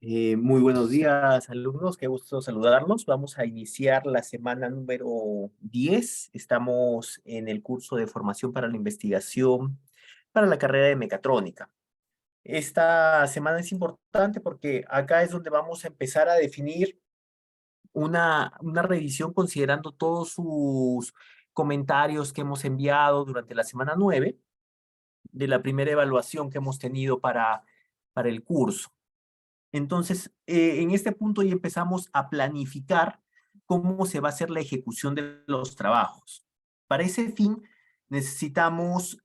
Muy buenos días, alumnos. Qué gusto saludarlos. Vamos a iniciar la semana número 10. Estamos en el curso de formación para la investigación para la carrera de mecatrónica. Esta semana es importante porque acá es donde vamos a empezar a definir una revisión considerando todos sus comentarios que hemos enviado durante la semana 9 de la primera evaluación que hemos tenido para el curso. Entonces, en este punto ya empezamos a planificar cómo se va a hacer la ejecución de los trabajos. Para ese fin, necesitamos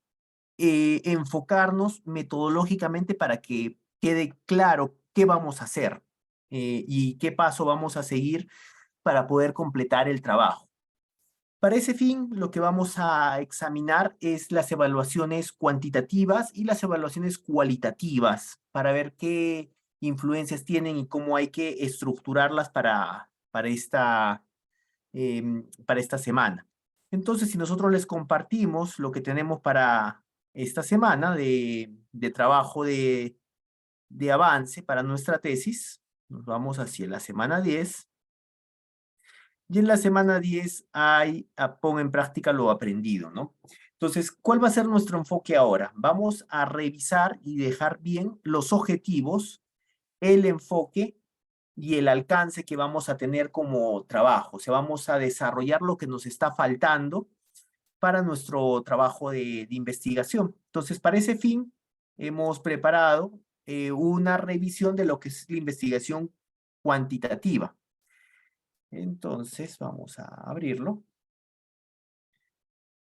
enfocarnos metodológicamente para que quede claro qué vamos a hacer y qué paso vamos a seguir para poder completar el trabajo. Para ese fin, lo que vamos a examinar es las evaluaciones cuantitativas y las evaluaciones cualitativas para ver qué influencias tienen y cómo hay que estructurarlas para esta semana. Entonces, si nosotros les compartimos lo que tenemos para esta semana de trabajo de avance para nuestra tesis, nos vamos hacia la semana 10. Y en la semana 10 pon en práctica lo aprendido, ¿no? Entonces, ¿cuál va a ser nuestro enfoque ahora? Vamos a revisar y dejar bien los objetivos, el enfoque y el alcance que vamos a tener como trabajo. O sea, vamos a desarrollar lo que nos está faltando para nuestro trabajo de investigación. Entonces, para ese fin, hemos preparado una revisión de lo que es la investigación cuantitativa. Entonces, vamos a abrirlo.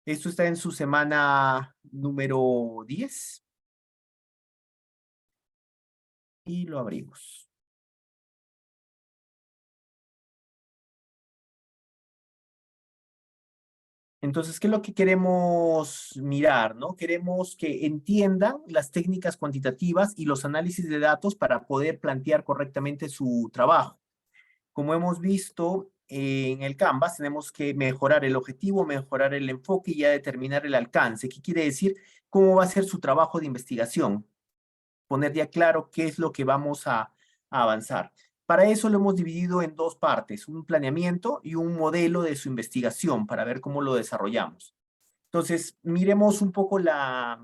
Esto está en su semana número 10. Y lo abrimos. Entonces, ¿qué es lo que queremos mirar, no? Queremos que entiendan las técnicas cuantitativas y los análisis de datos para poder plantear correctamente su trabajo. Como hemos visto en el Canvas, tenemos que mejorar el objetivo, mejorar el enfoque y ya determinar el alcance. ¿Qué quiere decir? ¿Cómo va a ser su trabajo de investigación? Poner ya claro qué es lo que vamos a avanzar. Para eso lo hemos dividido en dos partes, un planeamiento y un modelo de su investigación para ver cómo lo desarrollamos. Entonces, miremos un poco la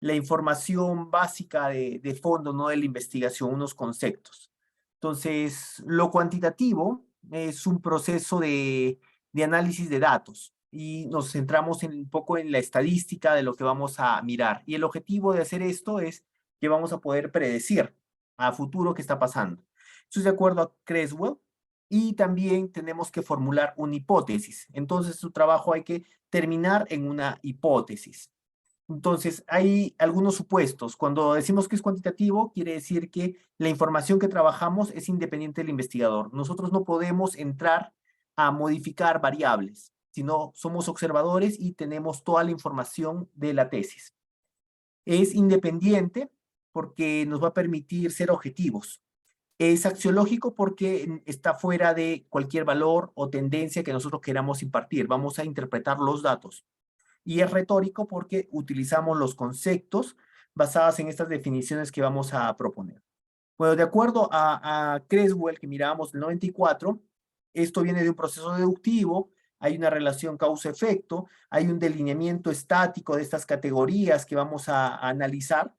información básica de fondo, ¿no? De la investigación, unos conceptos. Entonces, lo cuantitativo es un proceso de análisis de datos y nos centramos un poco en la estadística de lo que vamos a mirar. Y el objetivo de hacer esto es que vamos a poder predecir a futuro qué está pasando. Eso es de acuerdo a Creswell. Y también tenemos que formular una hipótesis. Entonces, su trabajo hay que terminar en una hipótesis. Entonces, hay algunos supuestos. Cuando decimos que es cuantitativo, quiere decir que la información que trabajamos es independiente del investigador. Nosotros no podemos entrar a modificar variables, sino somos observadores y tenemos toda la información de la tesis. Es independiente porque nos va a permitir ser objetivos. Es axiológico porque está fuera de cualquier valor o tendencia que nosotros queramos impartir. Vamos a interpretar los datos. Y es retórico porque utilizamos los conceptos basados en estas definiciones que vamos a proponer. Bueno, de acuerdo a Creswell, que mirábamos el 94, esto viene de un proceso deductivo, hay una relación causa-efecto, hay un delineamiento estático de estas categorías que vamos a analizar,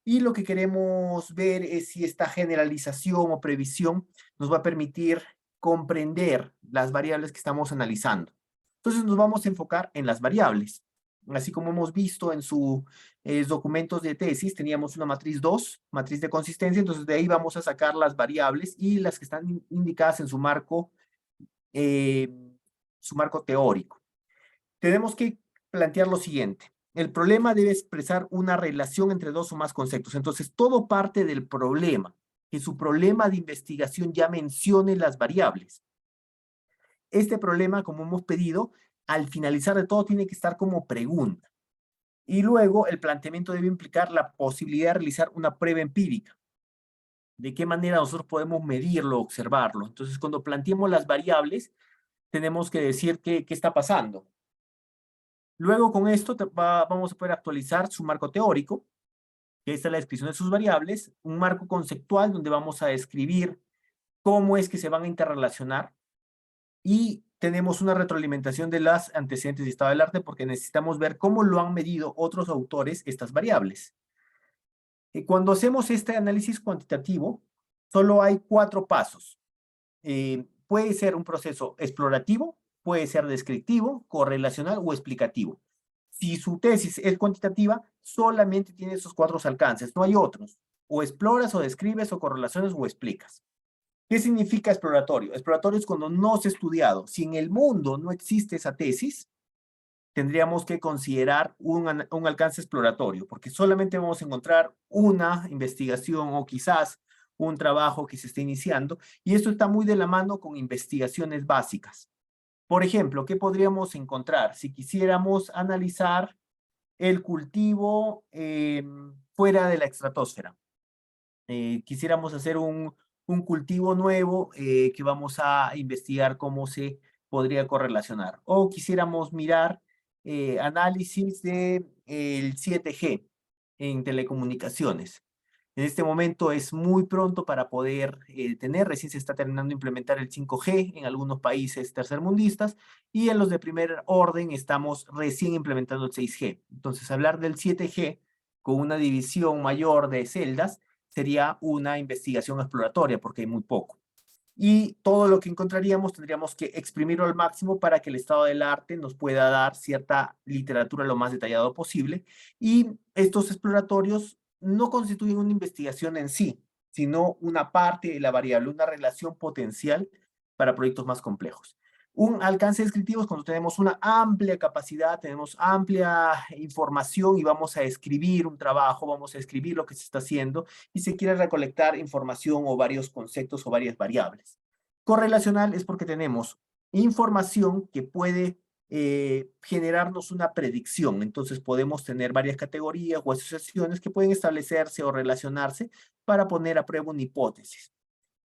y lo que queremos ver es si esta generalización o previsión nos va a permitir comprender las variables que estamos analizando. Entonces nos vamos a enfocar en las variables. Así como hemos visto en sus documentos de tesis, teníamos una matriz 2, matriz de consistencia, entonces de ahí vamos a sacar las variables y las que están indicadas en eh, su marco teórico. Tenemos que plantear lo siguiente. El problema debe expresar una relación entre dos o más conceptos. Entonces, todo parte del problema, que su problema de investigación ya mencione las variables. Este problema, como hemos pedido, al finalizar de todo tiene que estar como pregunta. Y luego el planteamiento debe implicar la posibilidad de realizar una prueba empírica. ¿De qué manera nosotros podemos medirlo, observarlo? Entonces, cuando planteemos las variables, tenemos que decir qué está pasando. Luego con esto vamos a poder actualizar su marco teórico que esta es la descripción de sus variables, un marco conceptual donde vamos a describir cómo es que se van a interrelacionar, y tenemos una retroalimentación de las antecedentes y estado del arte porque necesitamos ver cómo lo han medido otros autores estas variables. Cuando hacemos este análisis cuantitativo, solo hay 4 pasos. Puede ser un proceso explorativo, puede ser descriptivo, correlacional o explicativo. Si su tesis es cuantitativa, solamente tiene esos 4 alcances, no hay otros. O exploras, o describes, o correlaciones, o explicas. ¿Qué significa exploratorio? Exploratorio es cuando no se ha estudiado. Si en el mundo no existe esa tesis, tendríamos que considerar un alcance exploratorio, porque solamente vamos a encontrar una investigación o quizás un trabajo que se esté iniciando, y esto está muy de la mano con investigaciones básicas. Por ejemplo, ¿qué podríamos encontrar si quisiéramos analizar el cultivo fuera de la estratosfera? Quisiéramos hacer un cultivo nuevo que vamos a investigar cómo se podría correlacionar. O quisiéramos mirar análisis de el 7G en telecomunicaciones. En este momento es muy pronto para poder tener, recién se está terminando de implementar el 5G en algunos países tercermundistas, y en los de primer orden estamos recién implementando el 6G. Entonces, hablar del 7G con una división mayor de celdas sería una investigación exploratoria porque hay muy poco. Y todo lo que encontraríamos tendríamos que exprimirlo al máximo para que el estado del arte nos pueda dar cierta literatura lo más detallado posible. Y estos exploratorios no constituyen una investigación en sí, sino una parte de la variable, una relación potencial para proyectos más complejos. Un alcance descriptivo es cuando tenemos una amplia capacidad, tenemos amplia información y vamos a escribir un trabajo, vamos a escribir lo que se está haciendo y se quiere recolectar información o varios conceptos o varias variables. Correlacional es porque tenemos información que puede generarnos una predicción. Entonces podemos tener varias categorías o asociaciones que pueden establecerse o relacionarse para poner a prueba una hipótesis.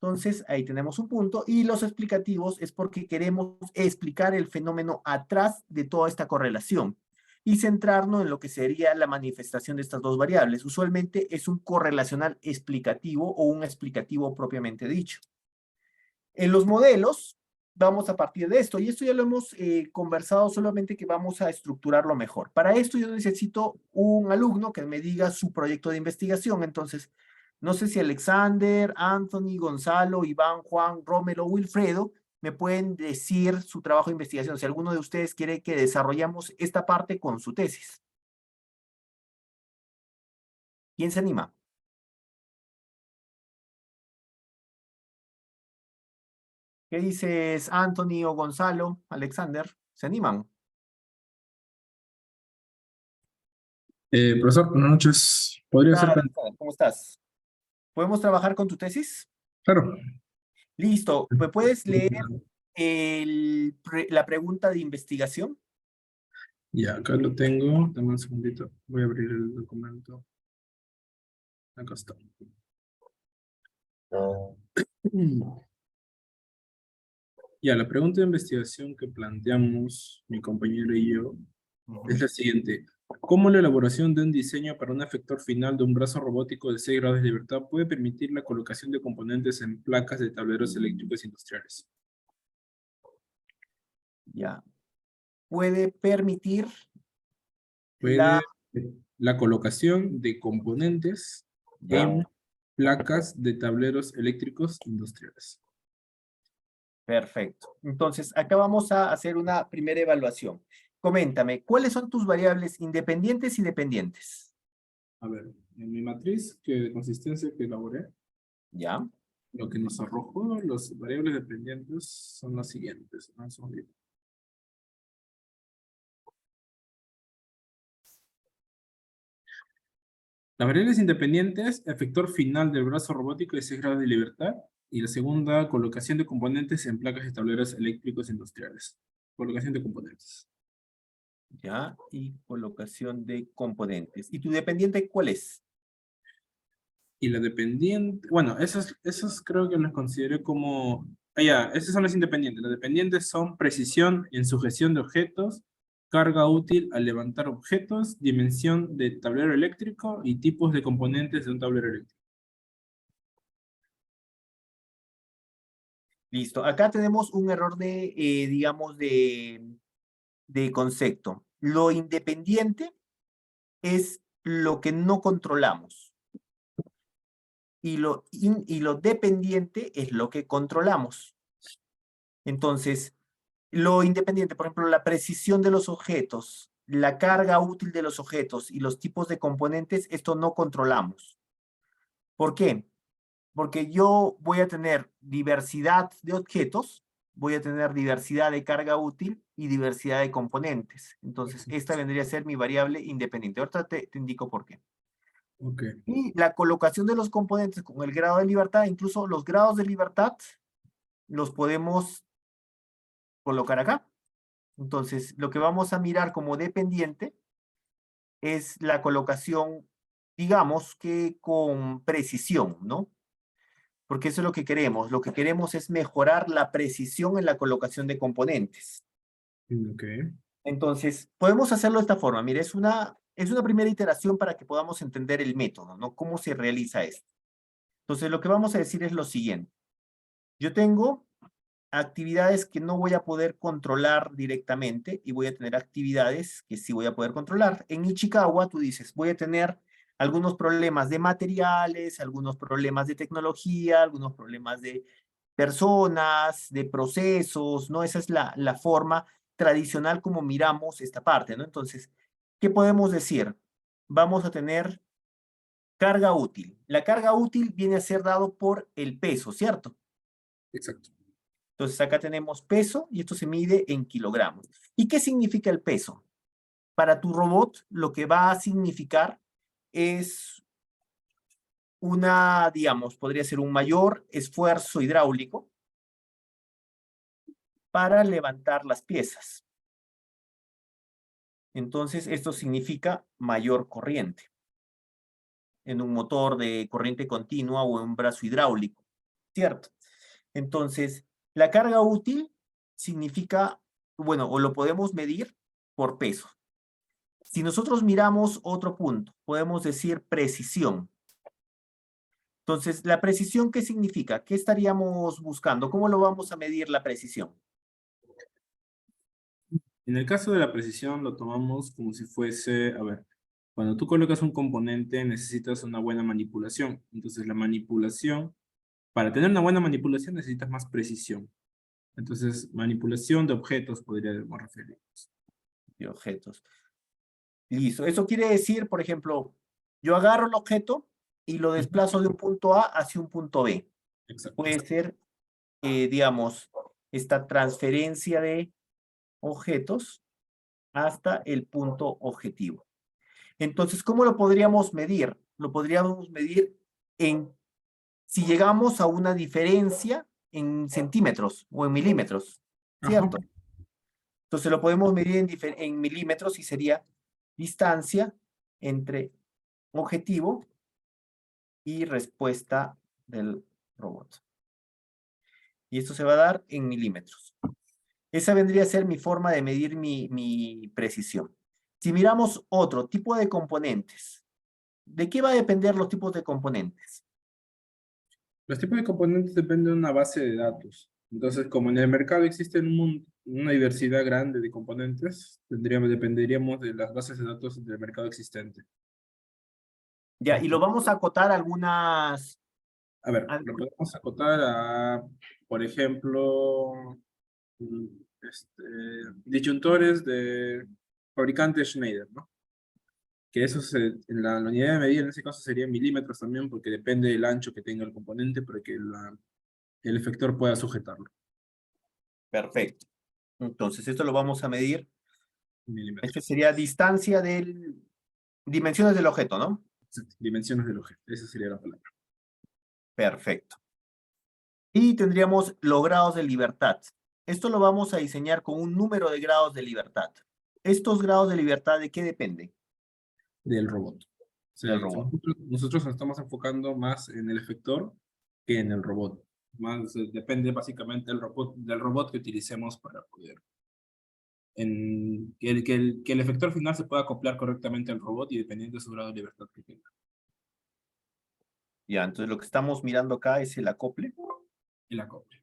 Entonces, ahí tenemos un punto. Y los explicativos es porque queremos explicar el fenómeno atrás de toda esta correlación y centrarnos en lo que sería la manifestación de estas dos variables. Usualmente es un correlacional explicativo o un explicativo propiamente dicho. En los modelos, vamos a partir de esto. Y esto ya lo hemos conversado, solamente que vamos a estructurarlo mejor. Para esto yo necesito un alumno que me diga su proyecto de investigación. Entonces, no sé si Alexander, Anthony, Gonzalo, Iván, Juan, Rómelo, Wilfredo me pueden decir su trabajo de investigación. Si alguno de ustedes quiere que desarrollemos esta parte con su tesis. ¿Quién se anima? ¿Qué dices, Anthony o Gonzalo, Alexander? ¿Se animan? Profesor, buenas noches. ¿Podría ser Nada, con... Alexander, ¿cómo estás? ¿Podemos trabajar con tu tesis? Claro. Listo. ¿Me puedes leer la pregunta de investigación? Ya, acá lo tengo. Dame un segundito. Voy a abrir el documento. Acá está. Mm. Ya, la pregunta de investigación que planteamos mi compañero y yo es la siguiente. ¿Cómo la elaboración de un diseño para un efector final de un brazo robótico de 6 grados de libertad puede permitir la colocación de componentes en placas de tableros eléctricos industriales? Ya. Puede permitir la... Puede la colocación de componentes Ya, en placas de tableros eléctricos industriales. perfecto. Entonces, acá vamos a hacer una primera evaluación. Coméntame, ¿cuáles son tus variables independientes y dependientes? A ver, en mi matriz de consistencia que elaboré, Ya, lo que nos arrojó los variables dependientes son las siguientes. Un segundito. Las variables independientes, efector final del brazo robótico de 6 grados de libertad, y la segunda, colocación de componentes en placas de tableros eléctricos industriales. Colocación de componentes. ya, y colocación de componentes. ¿Y tu dependiente cuál es? Y la dependiente, bueno, esos creo que los consideré como, ah, ya, esas son las independientes. Las dependientes son precisión en sujeción de objetos, carga útil al levantar objetos, dimensión de tablero eléctrico y tipos de componentes de un tablero eléctrico. Listo. Acá tenemos un error de, digamos, de concepto. Lo independiente es lo que no controlamos. Y lo dependiente es lo que controlamos. Entonces, lo independiente, por ejemplo, la precisión de los objetos, la carga útil de los objetos y los tipos de componentes, esto no controlamos. ¿Por qué? Porque yo voy a tener diversidad de objetos, voy a tener diversidad de carga útil y diversidad de componentes. Entonces, esta vendría a ser mi variable independiente. Ahorita te indico por qué. Ok. Y la colocación de los componentes con el grado de libertad, incluso los grados de libertad, los podemos colocar acá. Entonces, lo que vamos a mirar como dependiente es la colocación, digamos que con precisión, ¿no? Porque eso es lo que queremos. Lo que queremos es mejorar la precisión en la colocación de componentes. Ok. Entonces, podemos hacerlo de esta forma. Mire, es una primera iteración para que podamos entender el método, ¿no? Cómo se realiza esto. Entonces, lo que vamos a decir es lo siguiente. Yo tengo actividades que no voy a poder controlar directamente y voy a tener actividades que sí voy a poder controlar. En Ichikawa, tú dices, voy a tener algunos problemas de materiales, algunos problemas de tecnología, algunos problemas de personas, de procesos, ¿no? Esa es la forma tradicional como miramos esta parte, ¿no? Entonces, ¿qué podemos decir? Vamos a tener carga útil. La carga útil viene a ser dado por el peso, ¿cierto? Exacto. Entonces acá tenemos peso y esto se mide en kilogramos. ¿Y qué significa el peso? Para tu robot lo que va a significar es digamos, podría ser un mayor esfuerzo hidráulico para levantar las piezas. Entonces esto significa mayor corriente en un motor de corriente continua o en un brazo hidráulico, ¿cierto? Entonces, la carga útil significa, bueno, o lo podemos medir por peso. Si nosotros miramos otro punto, podemos decir precisión. Entonces, ¿la precisión qué significa? ¿Qué estaríamos buscando? ¿Cómo lo vamos a medir la precisión? En el caso de la precisión lo tomamos como si fuese, a ver, cuando tú colocas un componente necesitas una buena manipulación. Entonces la manipulación, para tener una buena manipulación necesitas más precisión. Entonces manipulación de objetos podríamos referirnos. De objetos. Listo. Eso quiere decir, por ejemplo, yo agarro el objeto y lo Ujú. desplazo de un punto A hacia un punto B. Exacto. Puede ser, digamos, esta transferencia de objetos hasta el punto objetivo. Entonces, ¿cómo lo podríamos medir? Lo podríamos medir en si llegamos a una diferencia en centímetros o en milímetros, Ajá. ¿cierto? Entonces lo podemos medir en milímetros y sería distancia entre objetivo y respuesta del robot. Y esto se va a dar en milímetros. Esa vendría a ser mi forma de medir mi precisión. Si miramos otro tipo de componentes, ¿de qué va a depender los tipos de componentes? Los tipos de componentes dependen de una base de datos. Entonces, como en el mercado existe una diversidad grande de componentes, dependeríamos de las bases de datos del mercado existente. Ya, y lo vamos a acotar A ver, lo algún- podemos acotar a, por ejemplo, mm, este, disyuntores de fabricante Schneider, ¿no? Que eso en la unidad de medida en ese caso sería en milímetros también, porque depende del ancho que tenga el componente para que el efector pueda sujetarlo. Perfecto. Entonces, esto lo vamos a medir. Este Milímetros. sería dimensiones del objeto, ¿no? Exacto, dimensiones del objeto. Esa sería la palabra. Perfecto. Y tendríamos los grados de libertad. Esto lo vamos a diseñar con un número de grados de libertad. ¿Estos grados de libertad de qué dependen? Del robot. O sea, Del robot. nosotros nos estamos enfocando más en el efector que en el robot. Más depende básicamente del robot que utilicemos para poder que el efector final se pueda acoplar correctamente al robot y dependiendo de su grado de libertad que tenga. Ya, entonces lo que estamos mirando acá es el acople. El acople.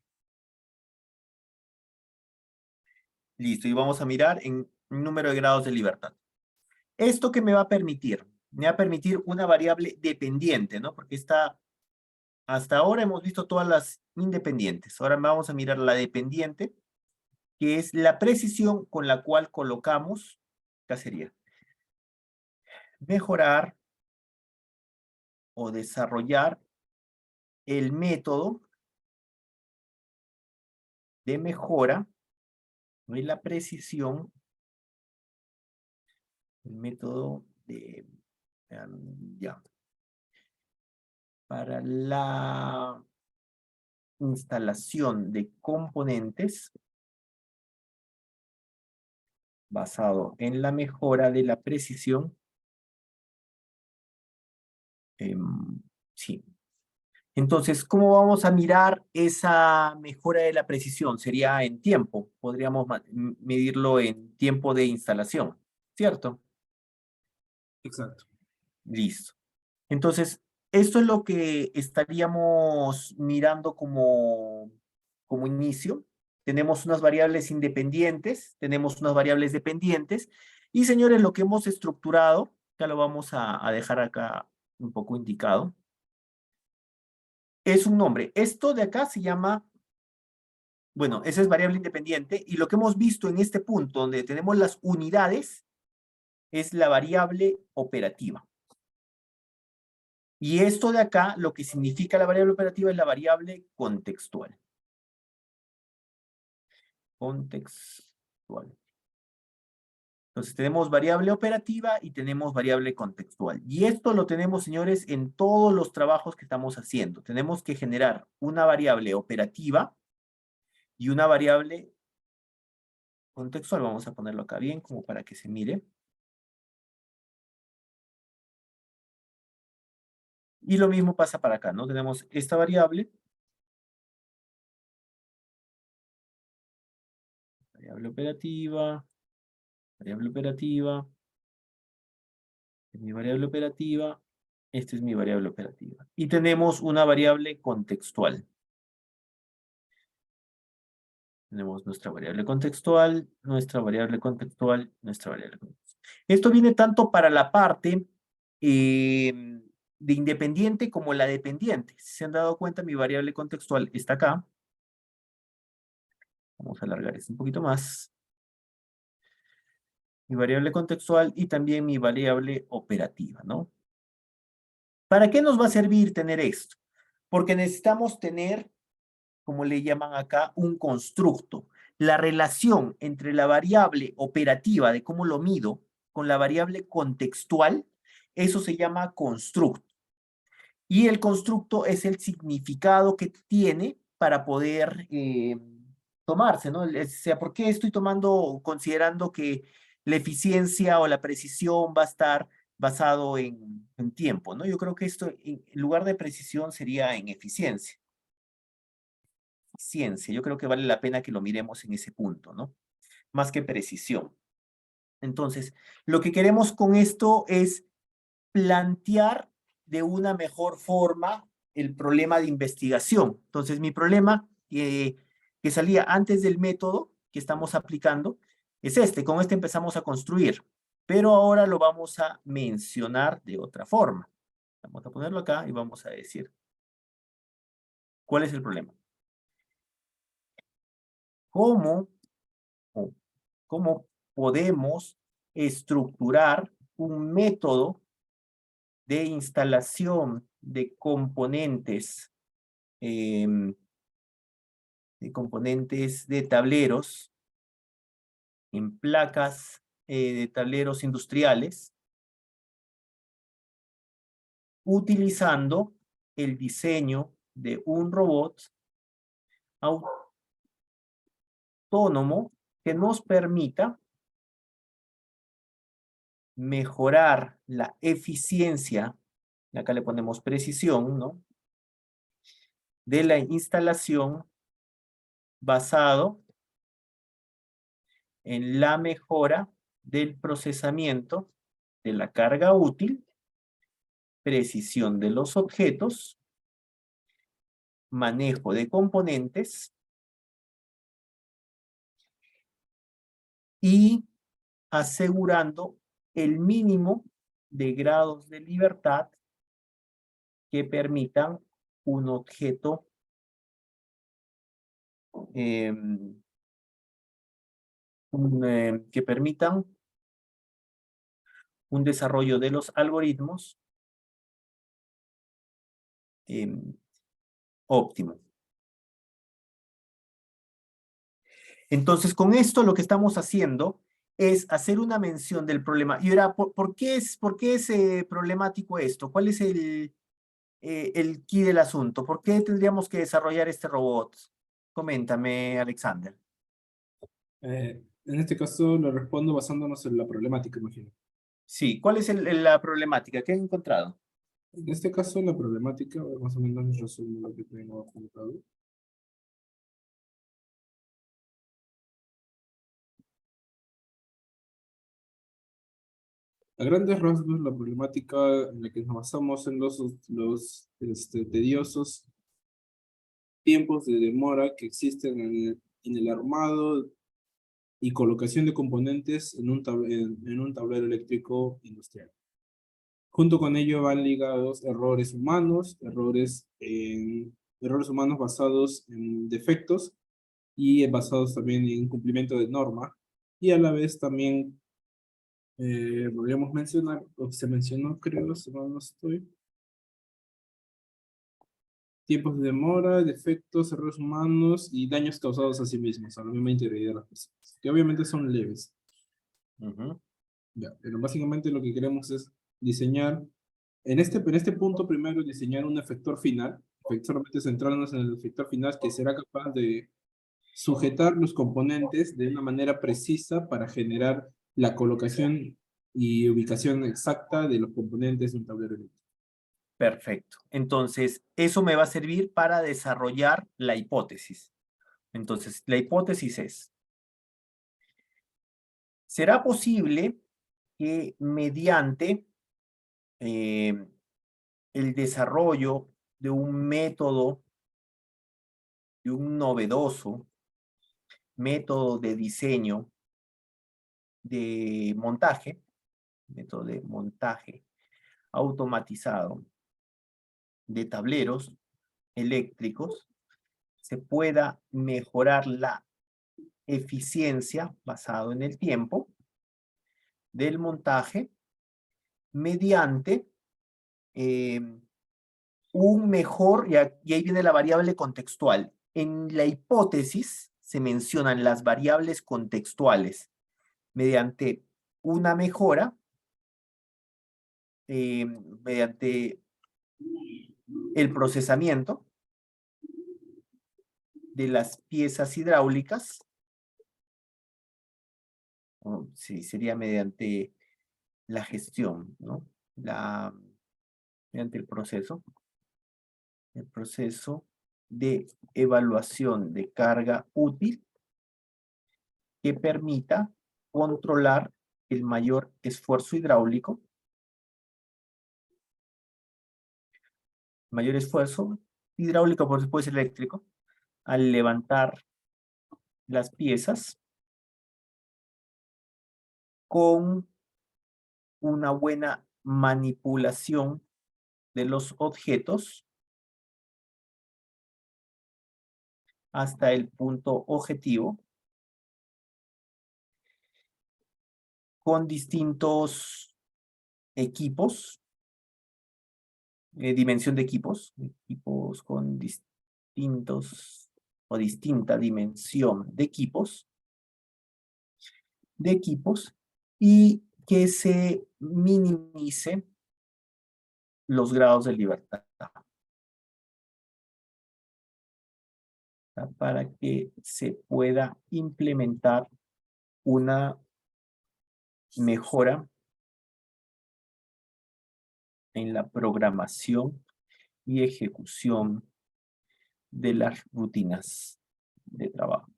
Listo, y vamos a mirar en número de grados de libertad. ¿Esto qué me va a permitir? Me va a permitir una variable dependiente, ¿no? Porque hasta ahora hemos visto todas las independientes. Ahora vamos a mirar la dependiente, que es la precisión con la cual colocamos, acá sería, mejorar o desarrollar el método de mejora de la precisión, el método de, ya, para la instalación de componentes basado en la mejora de la precisión. Sí. Entonces, ¿cómo vamos a mirar esa mejora de la precisión? Sería en tiempo. Podríamos medirlo en tiempo de instalación, ¿cierto? Exacto. Listo. Entonces, esto es lo que estaríamos mirando como inicio. Tenemos unas variables independientes, tenemos unas variables dependientes. Y señores, lo que hemos estructurado, ya lo vamos a dejar acá un poco indicado, es un nombre. Esto de acá se llama, bueno, esa es variable independiente. Y lo que hemos visto en este punto, donde tenemos las unidades, es la variable operativa. Y esto de acá, lo que significa la variable operativa es la variable contextual. Contextual. Entonces tenemos variable operativa y tenemos variable contextual. Y esto lo tenemos, señores, en todos los trabajos que estamos haciendo. Tenemos que generar una variable operativa y una variable contextual. Vamos a ponerlo acá bien, como para que se mire. Y lo mismo pasa para acá, ¿no? Tenemos esta variable operativa, variable operativa, es mi variable operativa, esta es mi variable operativa. Y tenemos una variable contextual. Tenemos nuestra variable contextual, nuestra variable contextual, nuestra variable contextual. Esto viene tanto para la parte de independiente como la dependiente. Si se han dado cuenta, mi variable contextual está acá. Vamos a alargar esto un poquito más. Mi variable contextual y también mi variable operativa, ¿no? ¿Para qué nos va a servir tener esto? Porque necesitamos tener, como le llaman acá, un constructo. La relación entre la variable operativa, de cómo lo mido, con la variable contextual, eso se llama constructo. Y el constructo es el significado que tiene para poder tomarse, ¿no? O sea, ¿por qué estoy considerando que la eficiencia o la precisión va a estar basado en tiempo, ¿no? Yo creo que esto, en lugar de precisión, sería en eficiencia. Eficiencia, yo creo que vale la pena que lo miremos en ese punto, ¿no? Más que precisión. Entonces, lo que queremos con esto es plantear de una mejor forma el problema de investigación. Entonces, mi problema que salía antes del método que estamos aplicando es este. Con este empezamos a construir, pero ahora lo vamos a mencionar de otra forma. Vamos a ponerlo acá y vamos a decir, ¿cuál es el problema? ¿Cómo podemos estructurar un método de instalación de componentes de tableros en placas de tableros industriales utilizando el diseño de un robot autónomo que nos permita mejorar la eficiencia, acá le ponemos precisión, ¿no? De la instalación basado en la mejora del procesamiento de la carga útil, precisión de los objetos, manejo de componentes y asegurando el mínimo de grados de libertad que permitan un objeto que permitan un desarrollo de los algoritmos óptimo. Entonces, con esto lo que estamos haciendo es hacer una mención del problema. Y ahora, ¿por qué es problemático esto? ¿Cuál es el key del asunto? ¿Por qué tendríamos que desarrollar este robot? Coméntame, Alexander. En este caso lo respondo basándonos en la problemática, imagino. Sí, ¿cuál es la problemática? ¿Qué han encontrado? En este caso la problemática, más o menos resumo lo que tengo apuntado. A grandes rasgos, la problemática en la que nos basamos en los tediosos tiempos de demora que existen en el armado y colocación de componentes en en un tablero eléctrico industrial. Junto con ello van ligados errores humanos, errores humanos basados en defectos y basados también en incumplimiento de norma. Y a la vez también podríamos mencionar, o se mencionó creo, si mal no estoy, tiempos de demora, defectos, errores humanos y daños causados a sí mismos, a la misma integridad de las personas, que obviamente son leves. Ya, pero básicamente lo que queremos es diseñar, en este punto primero diseñar un efector final, solamente centrarnos en el efector final que será capaz de sujetar los componentes de una manera precisa para generar la colocación y ubicación exacta de los componentes de un tablero eléctrico. Perfecto. Entonces, eso me va a servir para desarrollar la hipótesis. Entonces, la hipótesis es, ¿será posible que mediante el desarrollo de un método, de un novedoso método de diseño de montaje, método de montaje automatizado de tableros eléctricos, se pueda mejorar la eficiencia basado en el tiempo del montaje mediante un mejor, y ahí viene la variable contextual. En la hipótesis se mencionan las variables contextuales una mejora, mediante el procesamiento de las piezas hidráulicas, sí, sería mediante la gestión, ¿no? Mediante el proceso de evaluación de carga útil que permita controlar el mayor esfuerzo hidráulico, puede ser eléctrico, al levantar las piezas con una buena manipulación de los objetos hasta el punto objetivo con distintos equipos, dimensión de equipos con distintos o distinta dimensión de equipos y que se minimice los grados de libertad para que se pueda implementar una mejora en la programación y ejecución de las rutinas de trabajo.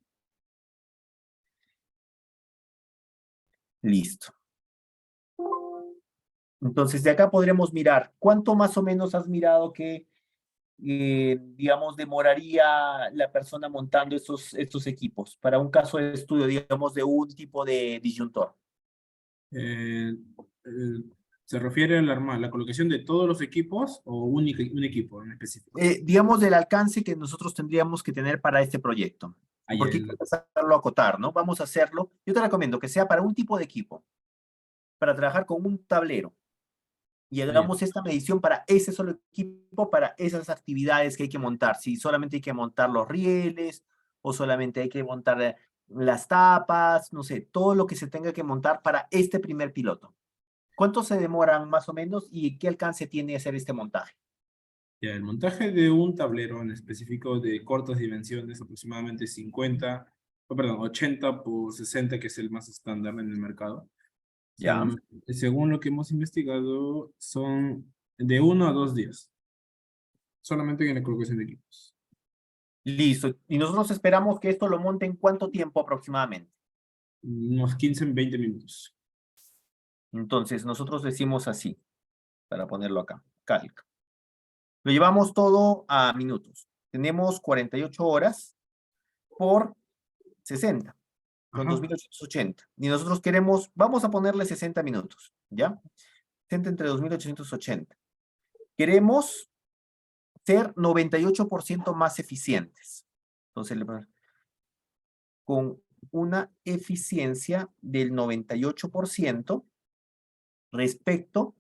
Listo. Entonces, de acá podremos mirar cuánto más o menos has mirado que, digamos, demoraría la persona montando estos equipos para un caso de estudio, digamos, de un tipo de disyuntor. Eh, eh, ¿Se refiere a la colocación de todos los equipos o un equipo en específico? Digamos, del alcance que nosotros tendríamos que tener para este proyecto. Ahí Porque hay que hacerlo acotar, ¿no? Vamos a hacerlo. Yo te recomiendo que sea para un tipo de equipo, para trabajar con un tablero. Y ya. hagamos esta medición para ese solo equipo, para esas actividades que hay que montar. Si solamente hay que montar los rieles, o solamente hay que montar las tapas, no sé, todo lo que se tenga que montar para este primer piloto. ¿Cuánto se demoran más o menos y qué alcance tiene hacer este montaje? Ya, el montaje de un tablero en específico de cortas dimensiones, aproximadamente 50, perdón, 80 por 60, que es el más estándar en el mercado. Ya. Según lo que hemos investigado, son de 1 a 2 días, solamente en la colocación de equipos. Listo. Y nosotros esperamos que esto lo monte en cuánto tiempo aproximadamente. Unos 15 20 minutos. Entonces, nosotros decimos así, para ponerlo acá, calc. Lo llevamos todo a minutos. Tenemos 48 horas por 60. Son Ajá. 2880. Y nosotros queremos, vamos a ponerle 60 minutos, ¿ya? 60 entre 2880. Queremos ser 98% más eficientes. Entonces, con una eficiencia del 98% respecto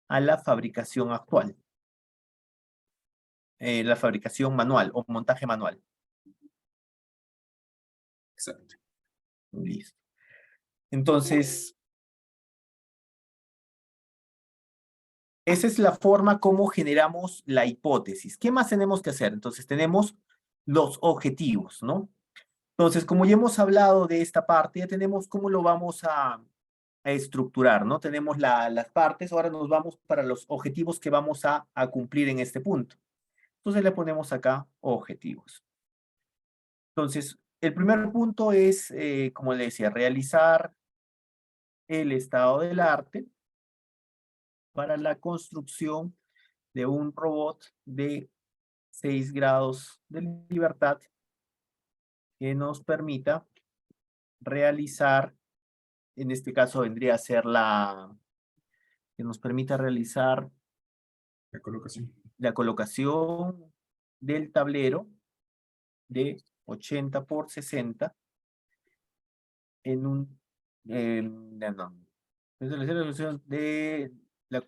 a la fabricación actual. La fabricación manual o montaje manual. Exacto. Listo. Entonces, esa es la forma como generamos la hipótesis. ¿Qué más tenemos que hacer? Entonces, tenemos los objetivos, ¿no? Entonces, como ya hemos hablado de esta parte, ya tenemos cómo lo vamos a estructurar, ¿no? Tenemos las partes, ahora nos vamos para los objetivos que vamos a cumplir en este punto. Entonces, le ponemos acá objetivos. Entonces, el primer punto es, como le decía, realizar el estado del arte para la construcción de un robot de 6 grados de libertad que nos permita realizar, en este caso vendría a ser que nos permita realizar La colocación. la colocación del tablero de 80 por 60 en un, no, es la resolución de,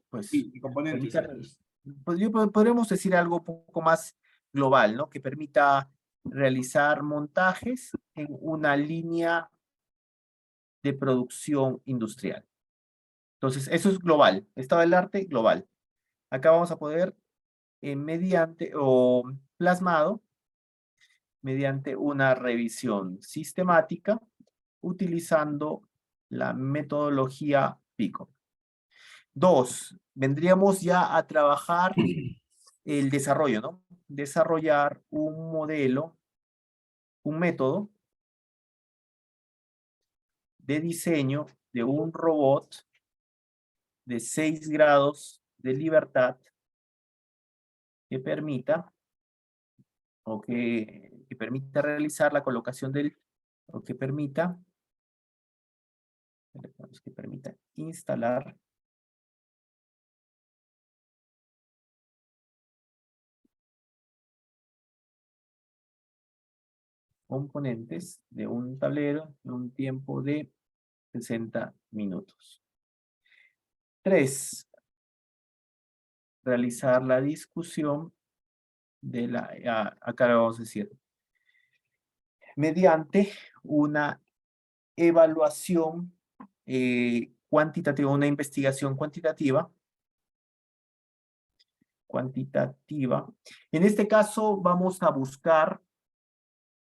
pues, Y componentes. permita, pues podríamos decir algo un poco más global, ¿no? Que permita realizar montajes en una línea de producción industrial. Entonces, eso es global, estado del arte global. Acá vamos a poder, mediante o plasmado, mediante una revisión sistemática, utilizando la metodología PICO. 2, vendríamos ya a trabajar el desarrollo, ¿no? Desarrollar un modelo, un método de diseño de un robot de 6 grados de libertad que permita que permita realizar la colocación o que permita instalar componentes de un tablero en un tiempo de 60 minutos. 3, realizar la discusión de acá lo vamos a decir, mediante una evaluación cuantitativa, una investigación cuantitativa. En este caso vamos a buscar,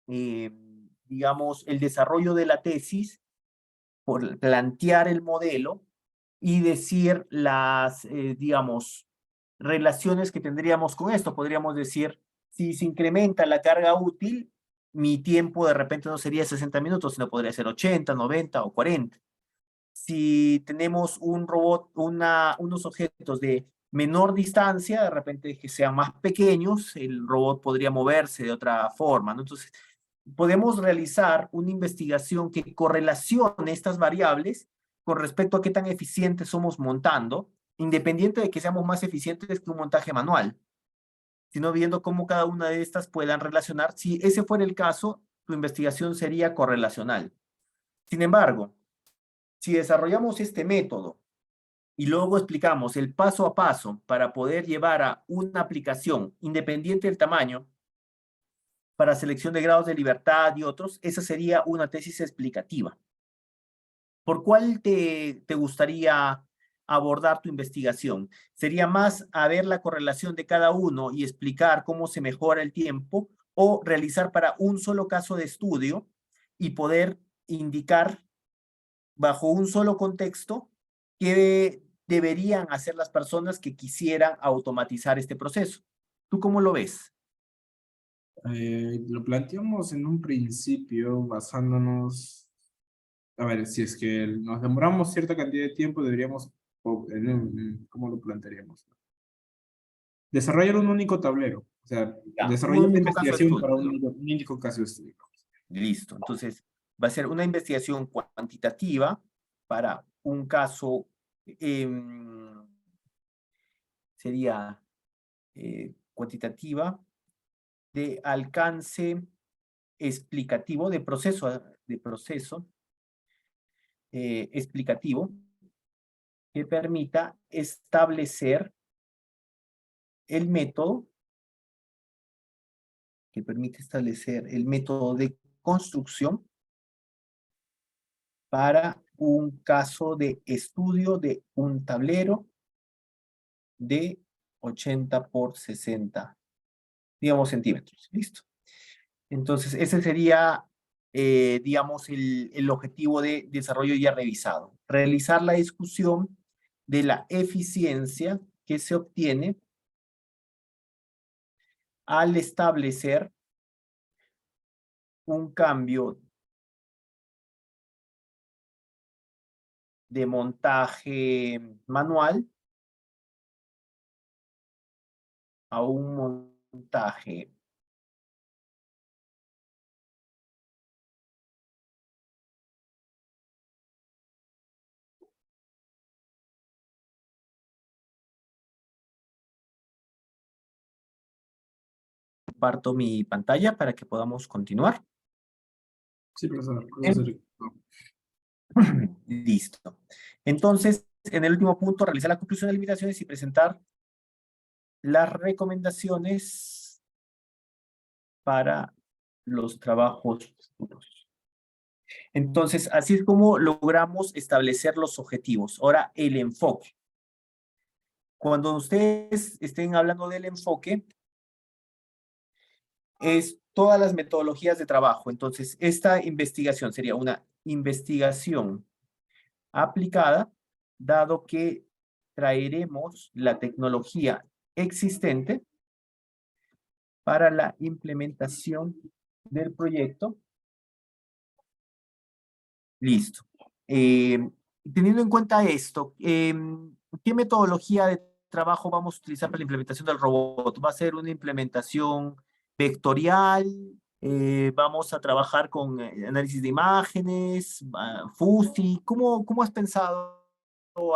digamos, el desarrollo de la tesis, por plantear el modelo y decir digamos, relaciones que tendríamos con esto. Podríamos decir, si se incrementa la carga útil, mi tiempo de repente no sería 60 minutos, sino podría ser 80, 90 o 40. Si tenemos un robot, unos objetos de menor distancia, de repente que sean más pequeños, el robot podría moverse de otra forma, ¿no? Entonces, podemos realizar una investigación que correlacione estas variables con respecto a qué tan eficientes somos montando, independiente de que seamos más eficientes que un montaje manual, sino viendo cómo cada una de estas puedan relacionar. Si ese fuera el caso, tu investigación sería correlacional. Sin embargo, si desarrollamos este método y luego explicamos el paso a paso para poder llevar a una aplicación independiente del tamaño, para selección de grados de libertad y otros, esa sería una tesis explicativa. ¿Por cuál te gustaría abordar tu investigación? ¿Sería más a ver la correlación de cada uno y explicar cómo se mejora el tiempo, o realizar para un solo caso de estudio y poder indicar bajo un solo contexto qué deberían hacer las personas que quisieran automatizar este proceso? ¿Tú cómo lo ves? Lo planteamos en un principio basándonos, a ver, si es que nos demoramos cierta cantidad de tiempo, deberíamos, ¿cómo lo plantearíamos? Desarrollar un único tablero, o sea, Ya, un desarrollar la único caso de investigación estudio. para un único caso de estudio. Listo. Entonces, va a ser una investigación cuantitativa para un caso, sería cuantitativa de alcance explicativo, de proceso explicativo, que permita establecer el método, de construcción para un caso de estudio de un tablero de 80 por 60, digamos, centímetros. Listo. Entonces, ese sería, digamos, el objetivo de desarrollo ya revisado. Realizar la discusión de la eficiencia que se obtiene al establecer un cambio de montaje manual a un montaje comparto mi pantalla para que podamos continuar. Sí, profesor. Bien. Listo. Entonces, en el último punto, realizar la conclusión de limitaciones y presentar las recomendaciones para los trabajos futuros. Entonces, así es como logramos establecer los objetivos. Ahora, el enfoque. Cuando ustedes estén hablando del enfoque, es todas las metodologías de trabajo. Entonces, esta investigación sería una investigación aplicada, dado que traeremos la tecnología existente para la implementación del proyecto. Listo. Teniendo en cuenta esto, ¿qué metodología de trabajo vamos a utilizar para la implementación del robot? ¿Va a ser una implementación vectorial? ¿Vamos a trabajar con análisis de imágenes? ¿FUSI? ¿Cómo has pensado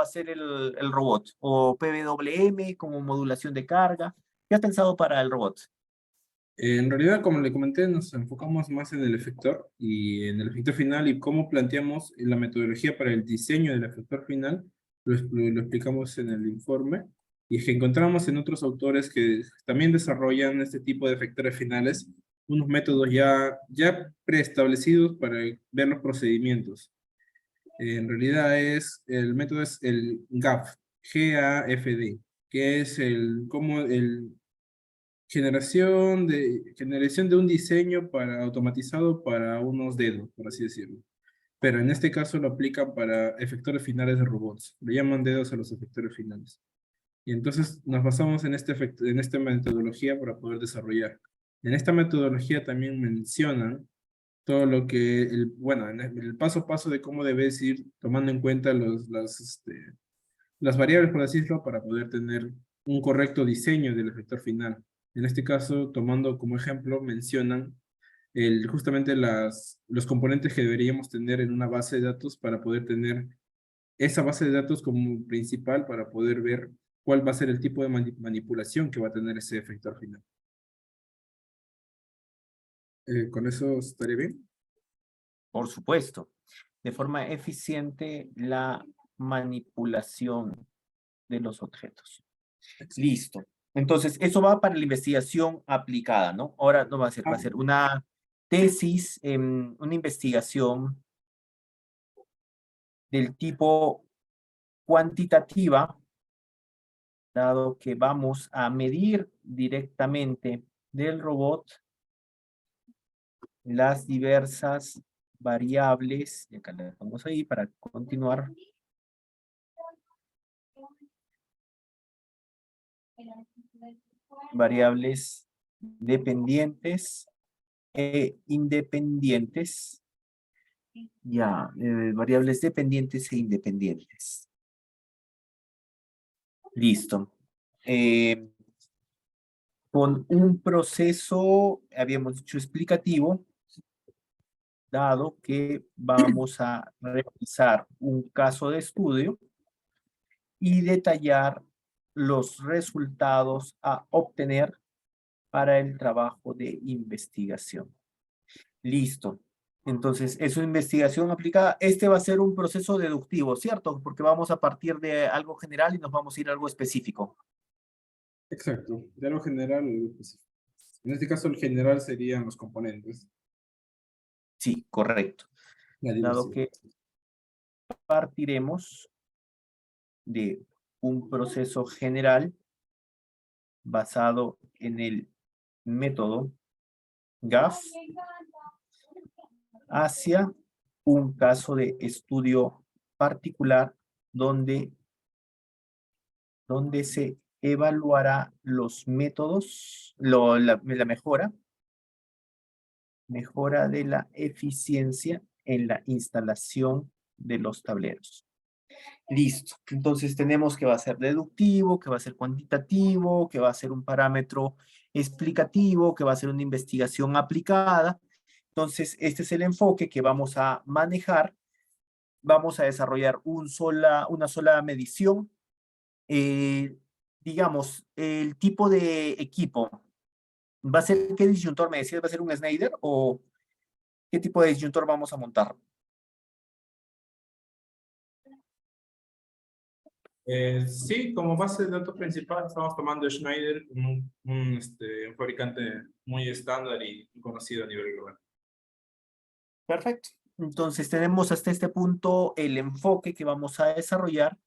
hacer el robot? ¿O PWM como modulación de carga? ¿Qué has pensado para el robot? En realidad, como le comenté, nos enfocamos más en el efector y en el efector final y cómo planteamos la metodología para el diseño del efector final, lo explicamos en el informe, y es que encontramos en otros autores que también desarrollan este tipo de efectores finales, unos métodos ya preestablecidos para ver los procedimientos. En realidad el método es el GAFD, G-A-F-D, que es como el generación de un diseño automatizado para unos dedos, por así decirlo. Pero en este caso lo aplican para efectores finales de robots. Le llaman dedos a los efectores finales. Y entonces nos basamos en esta metodología para poder desarrollar. En esta metodología también mencionan todo lo que, bueno, en el paso a paso de cómo debes ir tomando en cuenta las variables, por así decirlo, para poder tener un correcto diseño del efector final. En este caso, tomando como ejemplo, mencionan justamente los componentes que deberíamos tener en una base de datos para poder tener esa base de datos como principal para poder ver cuál va a ser el tipo de manipulación que va a tener ese efector final. ¿Con eso estaría bien? Por supuesto, de forma eficiente la manipulación de los objetos. Listo. Entonces, eso va para la investigación aplicada, ¿no? Ahora no va a ser una tesis, una investigación del tipo cuantitativa, dado que vamos a medir directamente del robot las diversas variables, y acá le dejamos ahí para continuar. Variables dependientes e independientes. Ya, variables dependientes e independientes. Listo. Con un proceso, habíamos dicho explicativo, dado que vamos a realizar un caso de estudio y detallar los resultados a obtener para el trabajo de investigación. Listo. Entonces, es una investigación aplicada. Este va a ser un proceso deductivo, ¿cierto? Porque vamos a partir de algo general y nos vamos a ir a algo específico. Exacto, de algo general a algo específico. En este caso, el general serían los componentes. Sí, correcto. La Dado diversidad. que partiremos de un proceso general basado en el método GAF hacia un caso de estudio particular donde se evaluará los métodos, la mejora de la eficiencia en la instalación de los tableros. Listo. Entonces tenemos que va a ser deductivo, que va a ser cuantitativo, que va a ser un parámetro explicativo, que va a ser una investigación aplicada. Entonces, este es el enfoque que vamos a manejar. Vamos a desarrollar una sola medición. Digamos, el tipo de equipo. ¿Va a ser qué disyuntor me decías? ¿Va a ser un Schneider o qué tipo de disyuntor vamos a montar? Sí, como base de datos principal estamos tomando Schneider, un fabricante muy estándar y conocido a nivel global. Perfecto. Entonces tenemos hasta este punto el enfoque que vamos a desarrollar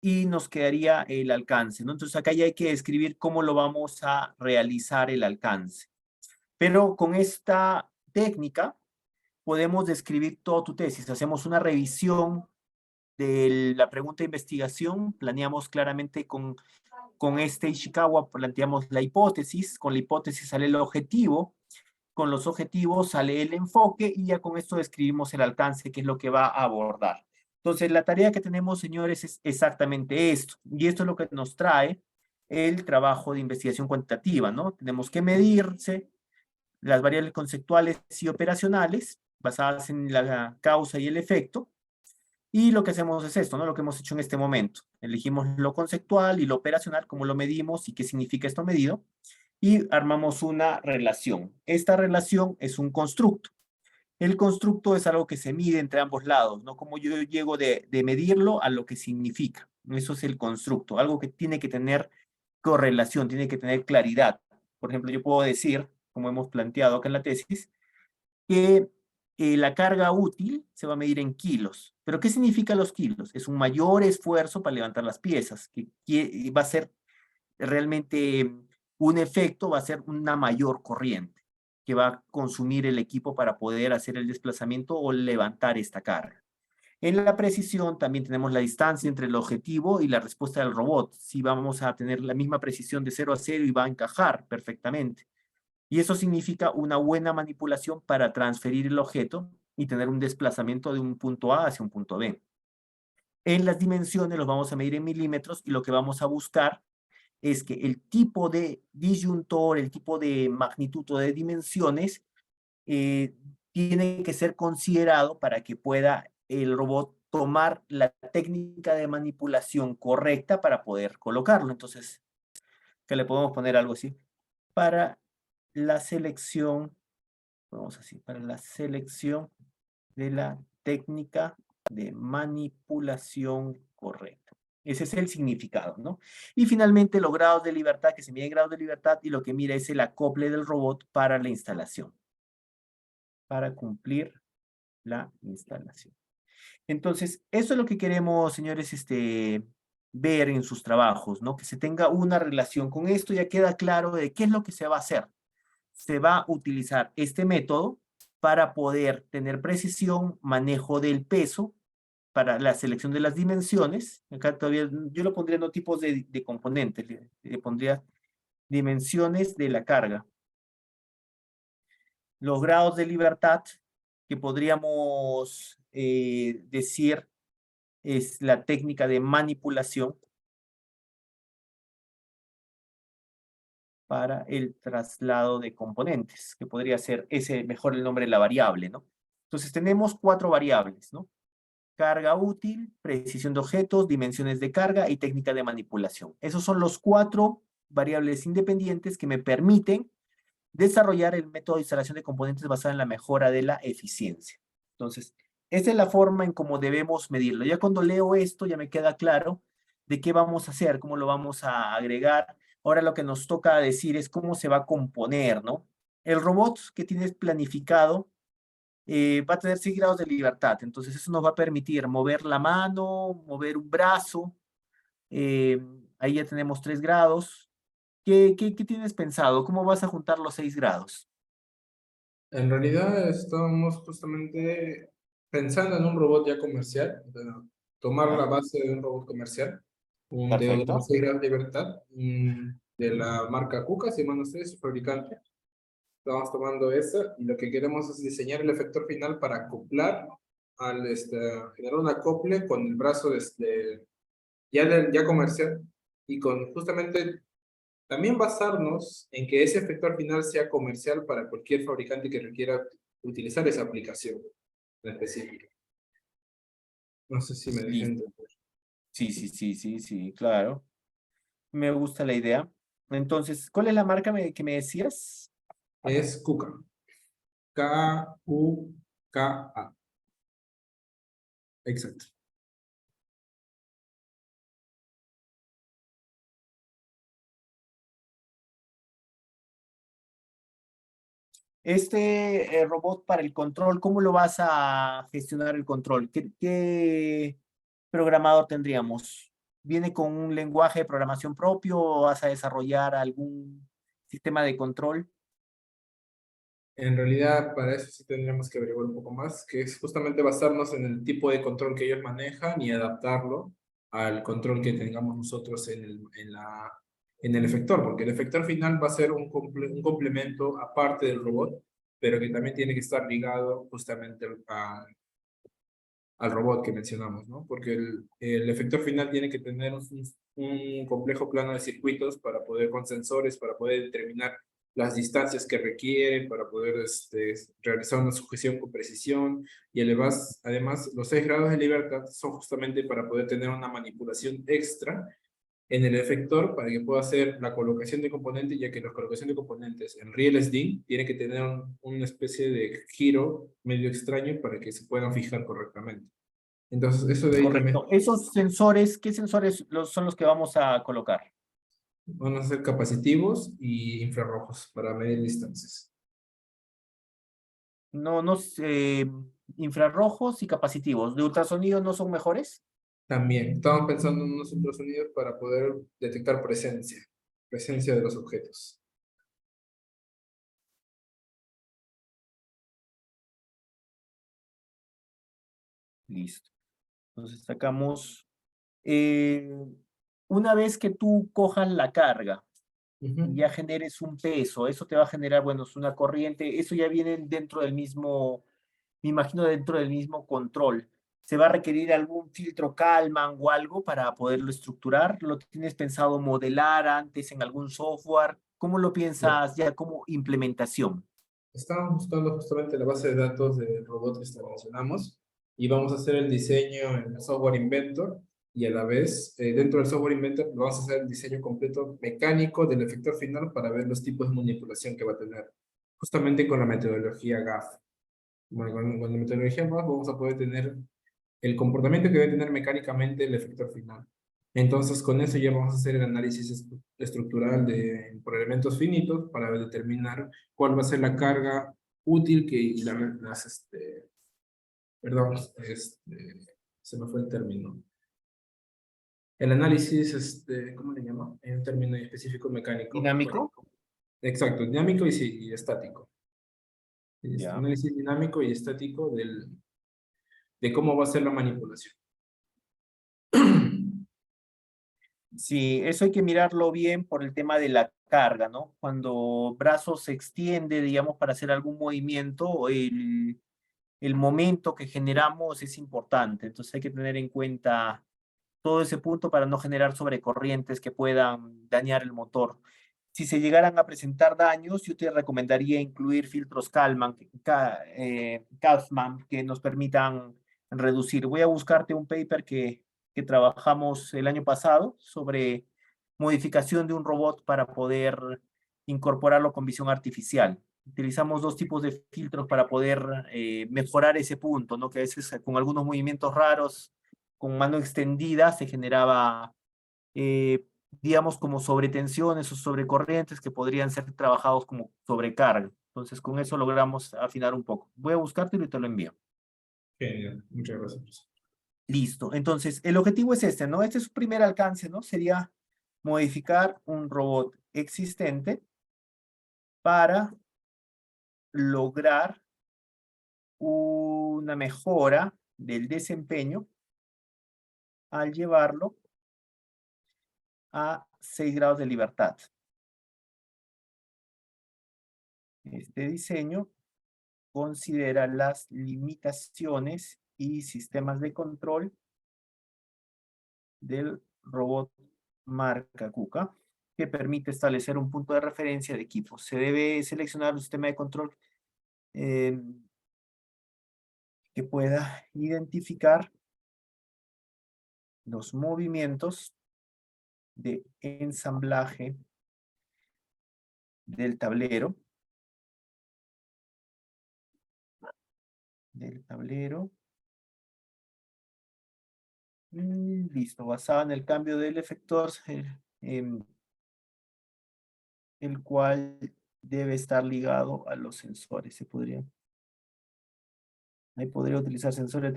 y nos quedaría el alcance, ¿no? Entonces acá ya hay que describir cómo lo vamos a realizar el alcance. Pero con esta técnica podemos describir toda tu tesis. Hacemos una revisión de la pregunta de investigación, planeamos claramente con este Ishikawa, planteamos la hipótesis, con la hipótesis sale el objetivo, con los objetivos sale el enfoque y ya con esto describimos el alcance, que es lo que va a abordar. Entonces, la tarea que tenemos, señores, es exactamente esto. Y esto es lo que nos trae el trabajo de investigación cuantitativa, ¿no? Tenemos que medirse las variables conceptuales y operacionales basadas en la causa y el efecto. Y lo que hacemos es esto, ¿no? Lo que hemos hecho en este momento. Elegimos lo conceptual y lo operacional, cómo lo medimos y qué significa esto medido y armamos una relación. Esta relación es un constructo. El constructo es algo que se mide entre ambos lados, ¿no? Como yo llego de medirlo a lo que significa. Eso es el constructo, algo que tiene que tener correlación, tiene que tener claridad. Por ejemplo, yo puedo decir, como hemos planteado acá en la tesis, que la carga útil se va a medir en kilos. ¿Pero qué significa los kilos? Es un mayor esfuerzo para levantar las piezas, que va a ser realmente un efecto, va a ser una mayor corriente que va a consumir el equipo para poder hacer el desplazamiento o levantar esta carga. En la precisión también tenemos la distancia entre el objetivo y la respuesta del robot. Si vamos a tener la misma precisión de 0 a 0 y va a encajar perfectamente. Y eso significa una buena manipulación para transferir el objeto y tener un desplazamiento de un punto A hacia un punto B. En las dimensiones los vamos a medir en milímetros y lo que vamos a buscar es que el tipo de disyuntor, el tipo de magnitud o de dimensiones eh, tiene que ser considerado para que pueda el robot tomar la técnica de manipulación correcta para poder colocarlo. Entonces, que le podemos poner algo así. Para la selección, vamos así, para la selección de la técnica de manipulación correcta. Ese es el significado, ¿no? Y finalmente los grados de libertad, que se mide grados de libertad y lo que mira es el acople del robot para la instalación, para cumplir la instalación. Entonces, eso es lo que queremos, señores, ver en sus trabajos, ¿no? Que se tenga una relación con esto, ya queda claro de qué es lo que se va a hacer. Se va a utilizar este método para poder tener precisión, manejo del peso, para la selección de las dimensiones. Acá todavía yo lo pondría no tipos de componentes, le pondría dimensiones de la carga. Los grados de libertad que podríamos decir es la técnica de manipulación para el traslado de componentes, que podría ser ese mejor el nombre de la variable, ¿no? Entonces tenemos 4 variables, ¿no? Carga útil, precisión de objetos, dimensiones de carga y técnica de manipulación. Esos son los 4 variables independientes que me permiten desarrollar el método de instalación de componentes basado en la mejora de la eficiencia. Entonces, esa es la forma en cómo debemos medirlo. Ya cuando leo esto, ya me queda claro de qué vamos a hacer, cómo lo vamos a agregar. Ahora lo que nos toca decir es cómo se va a componer, ¿no? El robot que tienes planificado va a tener 6 grados de libertad. Entonces, eso nos va a permitir mover la mano, mover un brazo. eh, Ahí ya tenemos 3 grados. ¿Qué tienes pensado? ¿Cómo vas a juntar los 6 grados? En realidad estábamos justamente pensando en un robot ya comercial, tomar la ¿Ya? base de un robot comercial, un deodoro Perfecto. 6 grados de libertad, de la marca Kuka, si mal no sé, es su fabricante. Estamos tomando esa y lo que queremos es diseñar el efector final para acoplar, generar un acople con el brazo ya comercial y con justamente también basarnos en que ese efector final sea comercial para cualquier fabricante que requiera utilizar esa aplicación en específico. No sé si me dejé Listo. entender. Sí, sí, sí, sí, sí, claro. Me gusta la idea. Entonces, ¿cuál es la marca que me decías? Es Kuka. Kuka. Exacto. Este robot para el control, ¿cómo lo vas a gestionar el control? ¿Qué programador tendríamos? ¿Viene con un lenguaje de programación propio o vas a desarrollar algún sistema de control? En realidad, para eso sí tendríamos que averiguar un poco más, que es justamente basarnos en el tipo de control que ellos manejan y adaptarlo al control que tengamos nosotros en el efector, porque el efector final va a ser un complemento aparte del robot, pero que también tiene que estar ligado justamente al robot que mencionamos, ¿no? Porque el efector final tiene que tener un complejo plano de circuitos para poder, con sensores, para poder determinar las distancias que requiere, para poder realizar una sujeción con precisión, y además los 6 grados de libertad son justamente para poder tener una manipulación extra en el efector para que pueda hacer la colocación de componentes, ya que la colocación de componentes en Real SD tiene que tener una especie de giro medio extraño para que se puedan fijar correctamente. Entonces, eso de ahí también Correcto. Esos sensores, ¿qué sensores son los que vamos a colocar? van a ser capacitivos y infrarrojos para medir distancias. No, no, infrarrojos y capacitivos. ¿De ultrasonido no son mejores? También estamos pensando en unos ultrasonidos para poder detectar presencia de los objetos. Listo. Entonces sacamos, una vez que tú cojas la carga, y ya generes un peso, eso te va a generar, bueno, es una corriente, eso ya viene dentro del mismo, me imagino dentro del mismo control. ¿Se va a requerir algún filtro Kalman o algo para poderlo estructurar? ¿Lo tienes pensado modelar antes en algún software? ¿Cómo lo Ya. piensas ya como implementación? Estamos buscando justamente la base de datos de robots que mencionamos y vamos a hacer el diseño en el software Inventor y a la vez dentro del software Inventor vamos a hacer el diseño completo mecánico del efector final para ver los tipos de manipulación que va a tener justamente con la metodología GAF. Bueno, con la metodología GAF vamos a poder tener el comportamiento que debe tener mecánicamente el efector final. Entonces, con eso ya vamos a hacer el análisis estructural por elementos finitos para determinar cuál va a ser la carga útil y perdón, se me fue el término. El análisis, ¿cómo le llamo? En un término específico mecánico. ¿Dinámico? Exacto, dinámico y estático. Ya. Análisis dinámico y estático de cómo va a ser la manipulación. Sí, eso hay que mirarlo bien por el tema de la carga, ¿no? Cuando brazo se extiende, digamos, para hacer algún movimiento, el momento que generamos es importante. Entonces hay que tener en cuenta todo ese punto para no generar sobrecorrientes que puedan dañar el motor. Si se llegaran a presentar daños, yo te recomendaría incluir filtros Kalman que nos permitan reducir. Voy a buscarte un paper que trabajamos el año pasado sobre modificación de un robot para poder incorporarlo con visión artificial. Utilizamos dos tipos de filtros para poder mejorar ese punto, ¿no? Que a veces con algunos movimientos raros, con mano extendida, se generaba digamos, como sobretensiones o sobrecorrientes que podrían ser trabajados como sobrecarga. Entonces, con eso logramos afinar un poco. Voy a buscártelo y te lo envío. Genial, muchas gracias. Listo. Entonces, el objetivo es este, ¿no? Este es su primer alcance, ¿no? Sería modificar un robot existente para lograr una mejora del desempeño al llevarlo a 6 grados de libertad. Este diseño considera las limitaciones y sistemas de control del robot marca KUKA, que permite establecer un punto de referencia de equipo. Se debe seleccionar un sistema de control eh, que pueda identificar los movimientos de ensamblaje del tablero, listo, basado en el cambio del efector, el cual debe estar ligado a los sensores. Ahí podría utilizar sensores,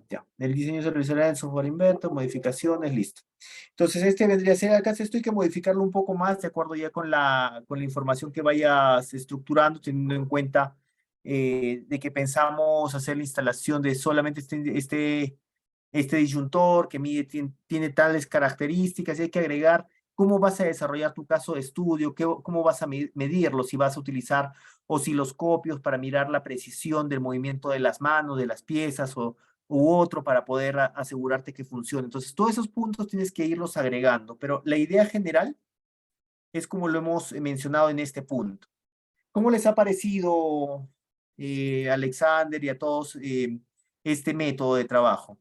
ya. El diseño se realizará en software Inventor, modificaciones, listo. Entonces, este vendría a ser, acá esto hay que modificarlo un poco más, de acuerdo ya con la información que vayas estructurando, teniendo en cuenta de que pensamos hacer la instalación de solamente este disyuntor que tiene tales características y hay que agregar cómo vas a desarrollar tu caso de estudio, cómo vas a medirlo, si vas a utilizar osciloscopios para mirar la precisión del movimiento de las manos, de las piezas u otro para poder asegurarte que funcione. Entonces, todos esos puntos tienes que irlos agregando, pero la idea general es como lo hemos mencionado en este punto. ¿Cómo les ha parecido, Alexander y a todos, este método de trabajo?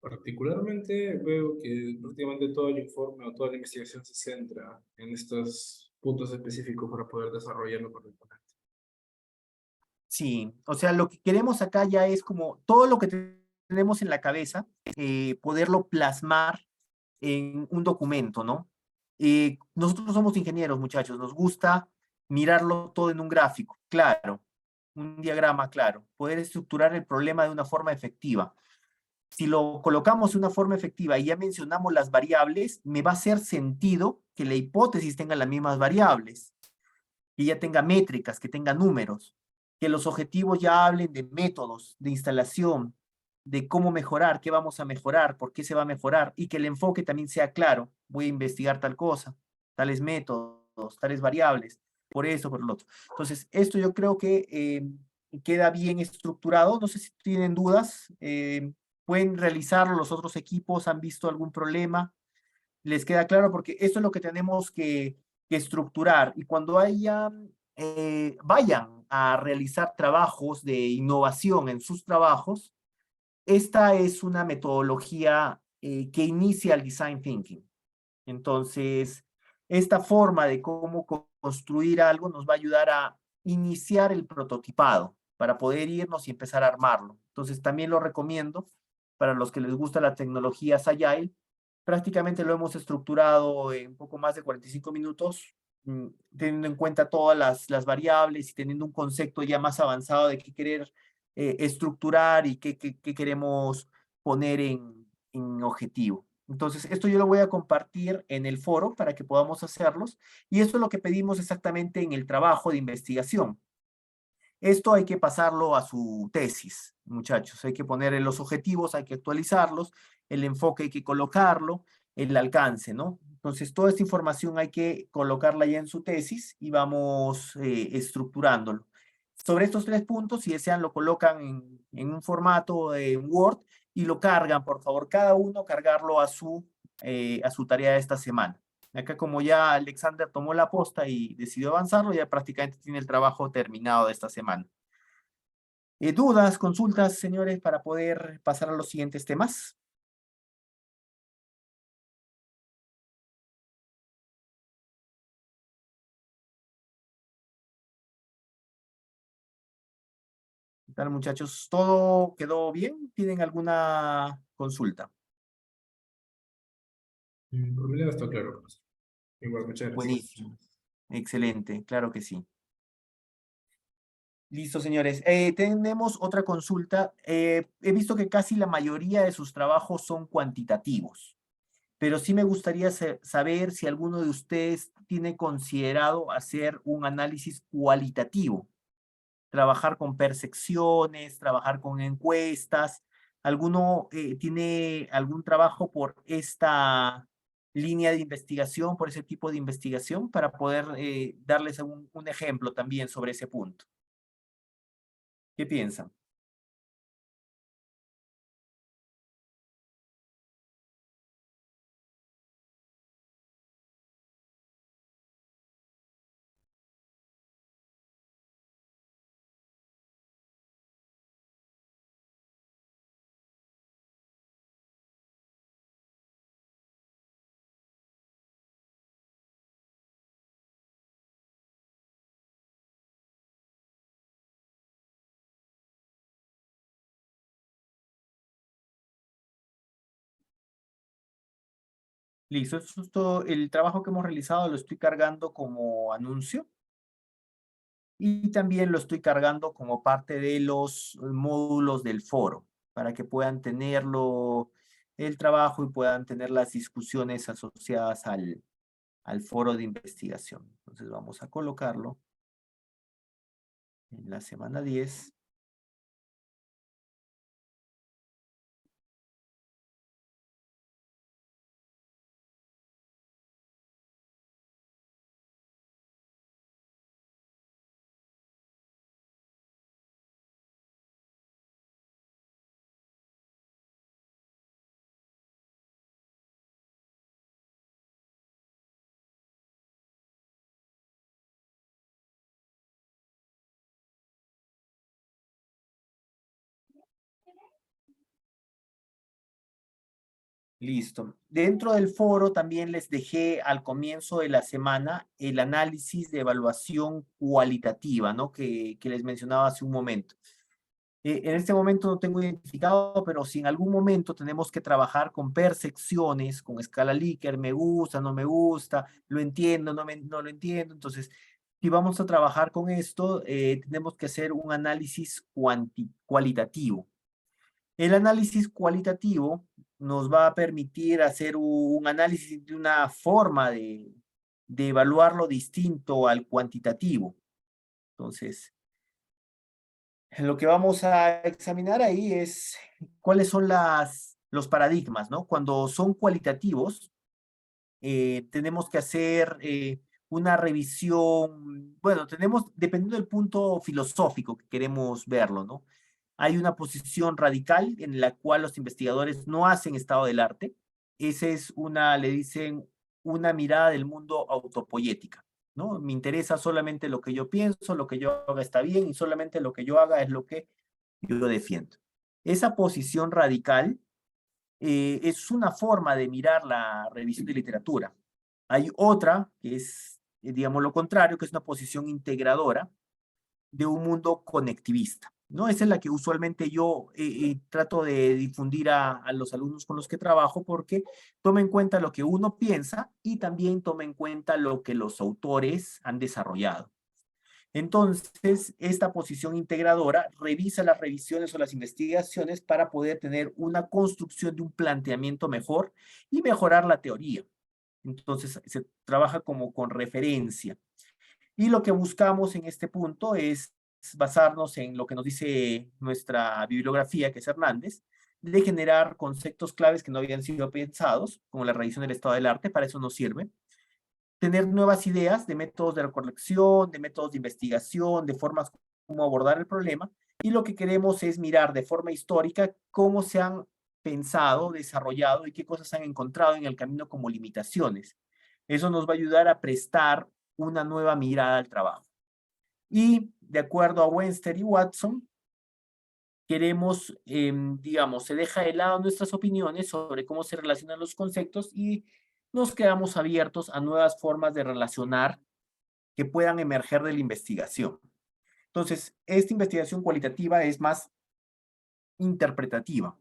Particularmente veo que prácticamente todo el informe o toda la investigación se centra en estos puntos específicos para poder desarrollarlo correctamente. Sí, o sea, lo que queremos acá ya es como todo lo que tenemos en la cabeza, poderlo plasmar en un documento, ¿no? Nosotros somos ingenieros, muchachos, nos gusta mirarlo todo en un gráfico, claro, un diagrama, claro, poder estructurar el problema de una forma efectiva. Si lo colocamos de una forma efectiva y ya mencionamos las variables, me va a hacer sentido que la hipótesis tenga las mismas variables, que ya tenga métricas, que tenga números, que los objetivos ya hablen de métodos, de instalación, de cómo mejorar, qué vamos a mejorar, por qué se va a mejorar, y que el enfoque también sea claro. Voy a investigar tal cosa, tales métodos, tales variables, por eso, por lo otro. Entonces, esto yo creo que queda bien estructurado. No sé si tienen dudas. Pueden realizarlo los otros equipos, han visto algún problema. ¿Les queda claro? Porque esto es lo que tenemos que estructurar. Y cuando vayan a realizar trabajos de innovación en sus trabajos, esta es una metodología que inicia el design thinking. Entonces, esta forma de cómo construir algo nos va a ayudar a iniciar el prototipado para poder irnos y empezar a armarlo. Entonces, también lo recomiendo para los que les gusta la tecnología Agile. Prácticamente lo hemos estructurado en un poco más de 45 minutos, teniendo en cuenta todas las variables y teniendo un concepto ya más avanzado de qué querer estructurar y qué queremos poner en objetivo. Entonces, esto yo lo voy a compartir en el foro para que podamos hacerlos. Y eso es lo que pedimos exactamente en el trabajo de investigación. Esto hay que pasarlo a su tesis, muchachos. Hay que poner los objetivos, hay que actualizarlos, el enfoque hay que colocarlo, el alcance, ¿no? Entonces, toda esta información hay que colocarla ya en su tesis y vamos estructurándolo. Sobre estos 3 puntos, si desean, lo colocan en un formato en Word y lo cargan, por favor, cada uno cargarlo a su tarea de esta semana. Acá como ya Alexander tomó la posta y decidió avanzarlo, ya prácticamente tiene el trabajo terminado de esta semana. ¿Dudas, consultas, señores, para poder pasar a los siguientes temas? ¿Qué tal, muchachos? ¿Todo quedó bien? ¿Tienen alguna consulta? Por mi lado está claro, profesor. Igual, muchas gracias. Buenísimo. Excelente, claro que sí. Listo, señores. Tenemos otra consulta. He visto que casi la mayoría de sus trabajos son cuantitativos, pero sí me gustaría saber si alguno de ustedes tiene considerado hacer un análisis cualitativo, trabajar con percepciones, trabajar con encuestas. ¿Alguno tiene algún trabajo por esta línea de investigación, por ese tipo de investigación, para poder darles un ejemplo también sobre ese punto? ¿Qué piensan? Listo, eso es todo. El trabajo que hemos realizado lo estoy cargando como anuncio y también lo estoy cargando como parte de los módulos del foro para que puedan tenerlo el trabajo y puedan tener las discusiones asociadas al foro de investigación. Entonces vamos a colocarlo en la semana 10. Listo. Dentro del foro también les dejé al comienzo de la semana el análisis de evaluación cualitativa, ¿no? Que les mencionaba hace un momento. En este momento no tengo identificado, pero si en algún momento tenemos que trabajar con percepciones, con escala Likert, me gusta, no me gusta, lo entiendo, no lo entiendo. Entonces, si vamos a trabajar con esto, tenemos que hacer un análisis cualitativo. El análisis cualitativo nos va a permitir hacer un análisis de una forma de evaluarlo distinto al cuantitativo. Entonces, Lo que vamos a examinar ahí es cuáles son los paradigmas, ¿no? Cuando son cualitativos, tenemos que hacer una revisión, bueno, dependiendo del punto filosófico que queremos verlo, ¿no? Hay una posición radical en la cual los investigadores no hacen estado del arte. Esa es le dicen, una mirada del mundo autopoética, ¿no? Me interesa solamente lo que yo pienso, lo que yo haga está bien y solamente lo que yo haga es lo que yo defiendo. Esa posición radical es una forma de mirar la revisión de literatura. Hay otra que es, digamos, lo contrario, que es una posición integradora de un mundo conectivista, ¿no? Esa es la que usualmente yo trato de difundir a los alumnos con los que trabajo porque toma en cuenta lo que uno piensa y también toma en cuenta lo que los autores han desarrollado. Entonces, esta posición integradora revisa las revisiones o las investigaciones para poder tener una construcción de un planteamiento mejor y mejorar la teoría. Entonces, se trabaja como con referencia. Y lo que buscamos en este punto es basarnos en lo que nos dice nuestra bibliografía, que es Hernández, de generar conceptos claves que no habían sido pensados, como la revisión del estado del arte, para eso nos sirve. Tener nuevas ideas de métodos de recolección, de métodos de investigación, de formas como abordar el problema. Y lo que queremos es mirar de forma histórica cómo se han pensado, desarrollado y qué cosas han encontrado en el camino como limitaciones. Eso nos va a ayudar a prestar una nueva mirada al trabajo. Y de acuerdo a Webster y Watson, queremos, digamos, se deja de lado nuestras opiniones sobre cómo se relacionan los conceptos y nos quedamos abiertos a nuevas formas de relacionar que puedan emerger de la investigación. Entonces, esta investigación cualitativa es más interpretativa.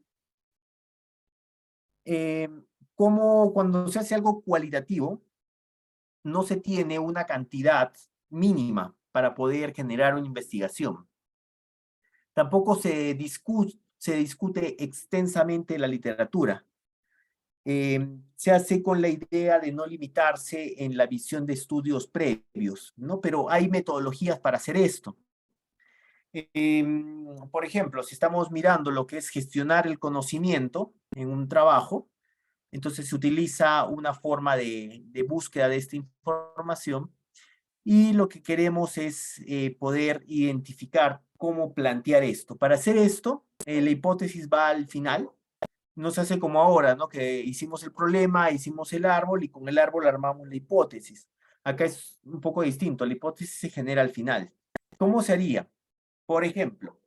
Como cuando se hace algo cualitativo, no se tiene una cantidad mínima para poder generar una investigación. Tampoco se discute extensamente la literatura. Se hace con la idea de no limitarse en la visión de estudios previos, ¿no? Pero hay metodologías para hacer esto. Por ejemplo, si estamos mirando lo que es gestionar el conocimiento en un trabajo, entonces se utiliza una forma de búsqueda de esta información y lo que queremos es poder identificar cómo plantear esto. Para hacer esto, la hipótesis va al final. No se hace como ahora, ¿no? Que hicimos el problema, hicimos el árbol y con el árbol armamos la hipótesis. Acá es un poco distinto, la hipótesis se genera al final. ¿Cómo se haría? Por ejemplo,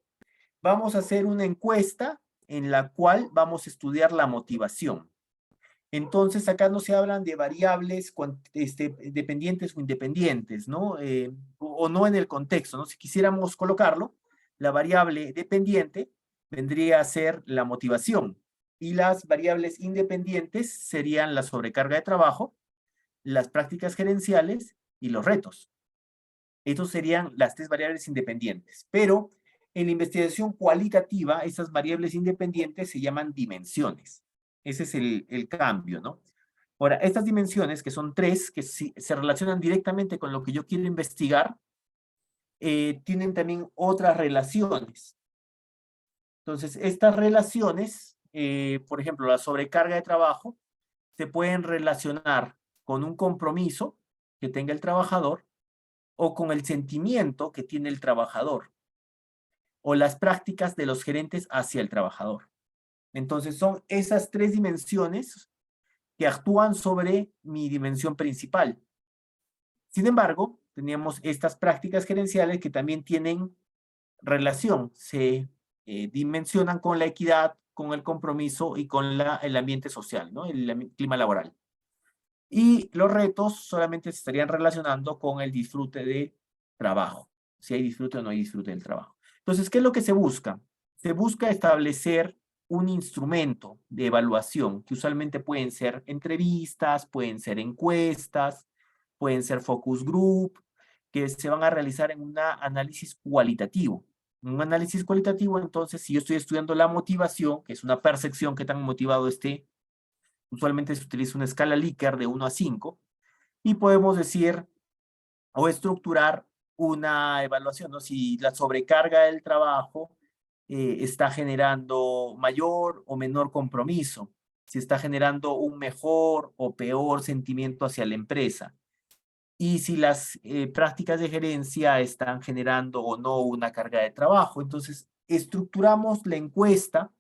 vamos a hacer una encuesta en la cual vamos a estudiar la motivación. Entonces, acá no se hablan de variables dependientes o independientes, ¿no? O no en el contexto, ¿no? Si quisiéramos colocarlo, la variable dependiente vendría a ser la motivación y las variables independientes serían la sobrecarga de trabajo, las prácticas gerenciales y los retos. Estos serían las tres variables independientes, pero en la investigación cualitativa, esas variables independientes se llaman dimensiones. Ese es el cambio, ¿no? Ahora, estas dimensiones, que son tres, que se relacionan directamente con lo que yo quiero investigar, tienen también otras relaciones. Entonces, estas relaciones, por ejemplo, la sobrecarga de trabajo, se pueden relacionar con un compromiso que tenga el trabajador o con el sentimiento que tiene el trabajador o las prácticas de los gerentes hacia el trabajador. Entonces son esas tres dimensiones que actúan sobre mi dimensión principal. Sin embargo, teníamos estas prácticas gerenciales que también tienen relación, se dimensionan con la equidad, con el compromiso y con el ambiente social, ¿no? El clima laboral. Y los retos solamente se estarían relacionando con el disfrute de trabajo, si hay disfrute o no hay disfrute del trabajo. Entonces, ¿qué es lo que se busca? Se busca establecer un instrumento de evaluación, que usualmente pueden ser entrevistas, pueden ser encuestas, pueden ser focus group, que se van a realizar en un análisis cualitativo. Un análisis cualitativo, entonces, si yo estoy estudiando la motivación, que es una percepción que tan motivado esté, usualmente se utiliza una escala Likert de 1 a 5, y podemos decir o estructurar una evaluación, ¿no? Si la sobrecarga del trabajo está generando mayor o menor compromiso, si está generando un mejor o peor sentimiento hacia la empresa, y si las prácticas de gerencia están generando o no una carga de trabajo. Entonces, estructuramos la encuesta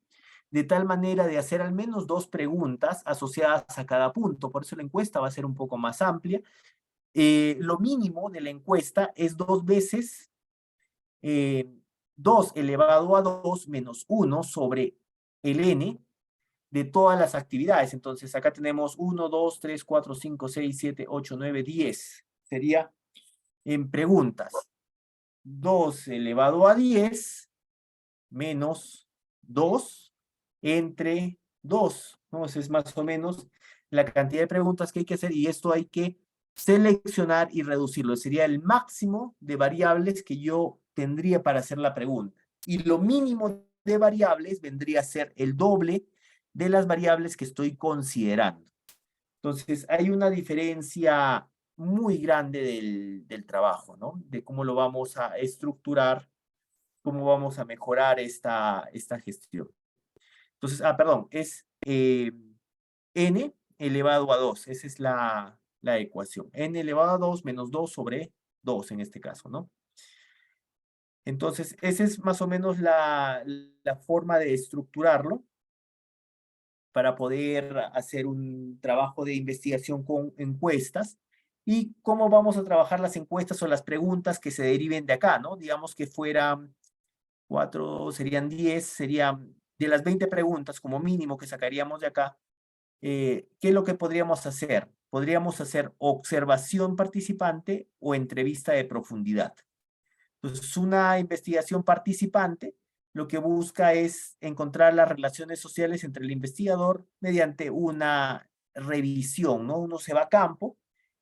de tal manera de hacer al menos 2 preguntas asociadas a cada punto. Por eso la encuesta va a ser un poco más amplia. Lo mínimo de la encuesta es 2 veces 2 elevado a 2 menos 1 sobre el n de todas las actividades. Entonces, acá tenemos 1, 2, 3, 4, 5, 6, 7, 8, 9, 10. Sería en preguntas. 2 elevado a 10 menos 2 entre 2, ¿no? Esa es más o menos la cantidad de preguntas que hay que hacer y esto hay que seleccionar y reducirlo. Sería el máximo de variables que yo tendría para hacer la pregunta. Y lo mínimo de variables vendría a ser el doble de las variables que estoy considerando. Entonces, hay una diferencia muy grande del trabajo, ¿no? De cómo lo vamos a estructurar, cómo vamos a mejorar esta gestión. Entonces, perdón, es n elevado a 2. Esa es la ecuación. N elevado a 2 menos 2 sobre 2 en este caso, ¿no? Entonces, esa es más o menos la forma de estructurarlo para poder hacer un trabajo de investigación con encuestas y cómo vamos a trabajar las encuestas o las preguntas que se deriven de acá, ¿no? Digamos que fueran 4, serían 10, serían de las 20 preguntas como mínimo que sacaríamos de acá, ¿qué es lo que podríamos hacer? Podríamos hacer observación participante o entrevista de profundidad. Entonces, una investigación participante lo que busca es encontrar las relaciones sociales entre el investigador mediante una revisión, ¿no? Uno se va a campo,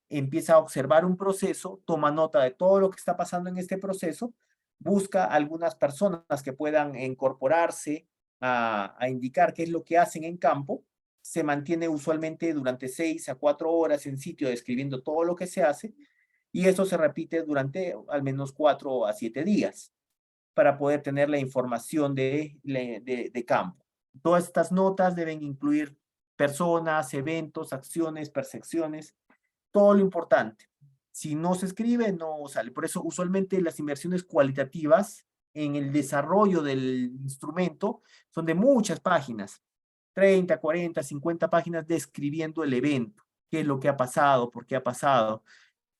empieza a observar un proceso, toma nota de todo lo que está pasando en este proceso, busca algunas personas que puedan incorporarse a indicar qué es lo que hacen en campo, se mantiene usualmente durante 6 a 4 horas en sitio describiendo todo lo que se hace, y eso se repite durante al menos 4 a 7 días para poder tener la información de campo. Todas estas notas deben incluir personas, eventos, acciones, percepciones, todo lo importante. Si no se escribe, no sale. Por eso, usualmente las inversiones cualitativas en el desarrollo del instrumento son de muchas páginas, 30, 40, 50 páginas describiendo el evento, qué es lo que ha pasado, por qué ha pasado,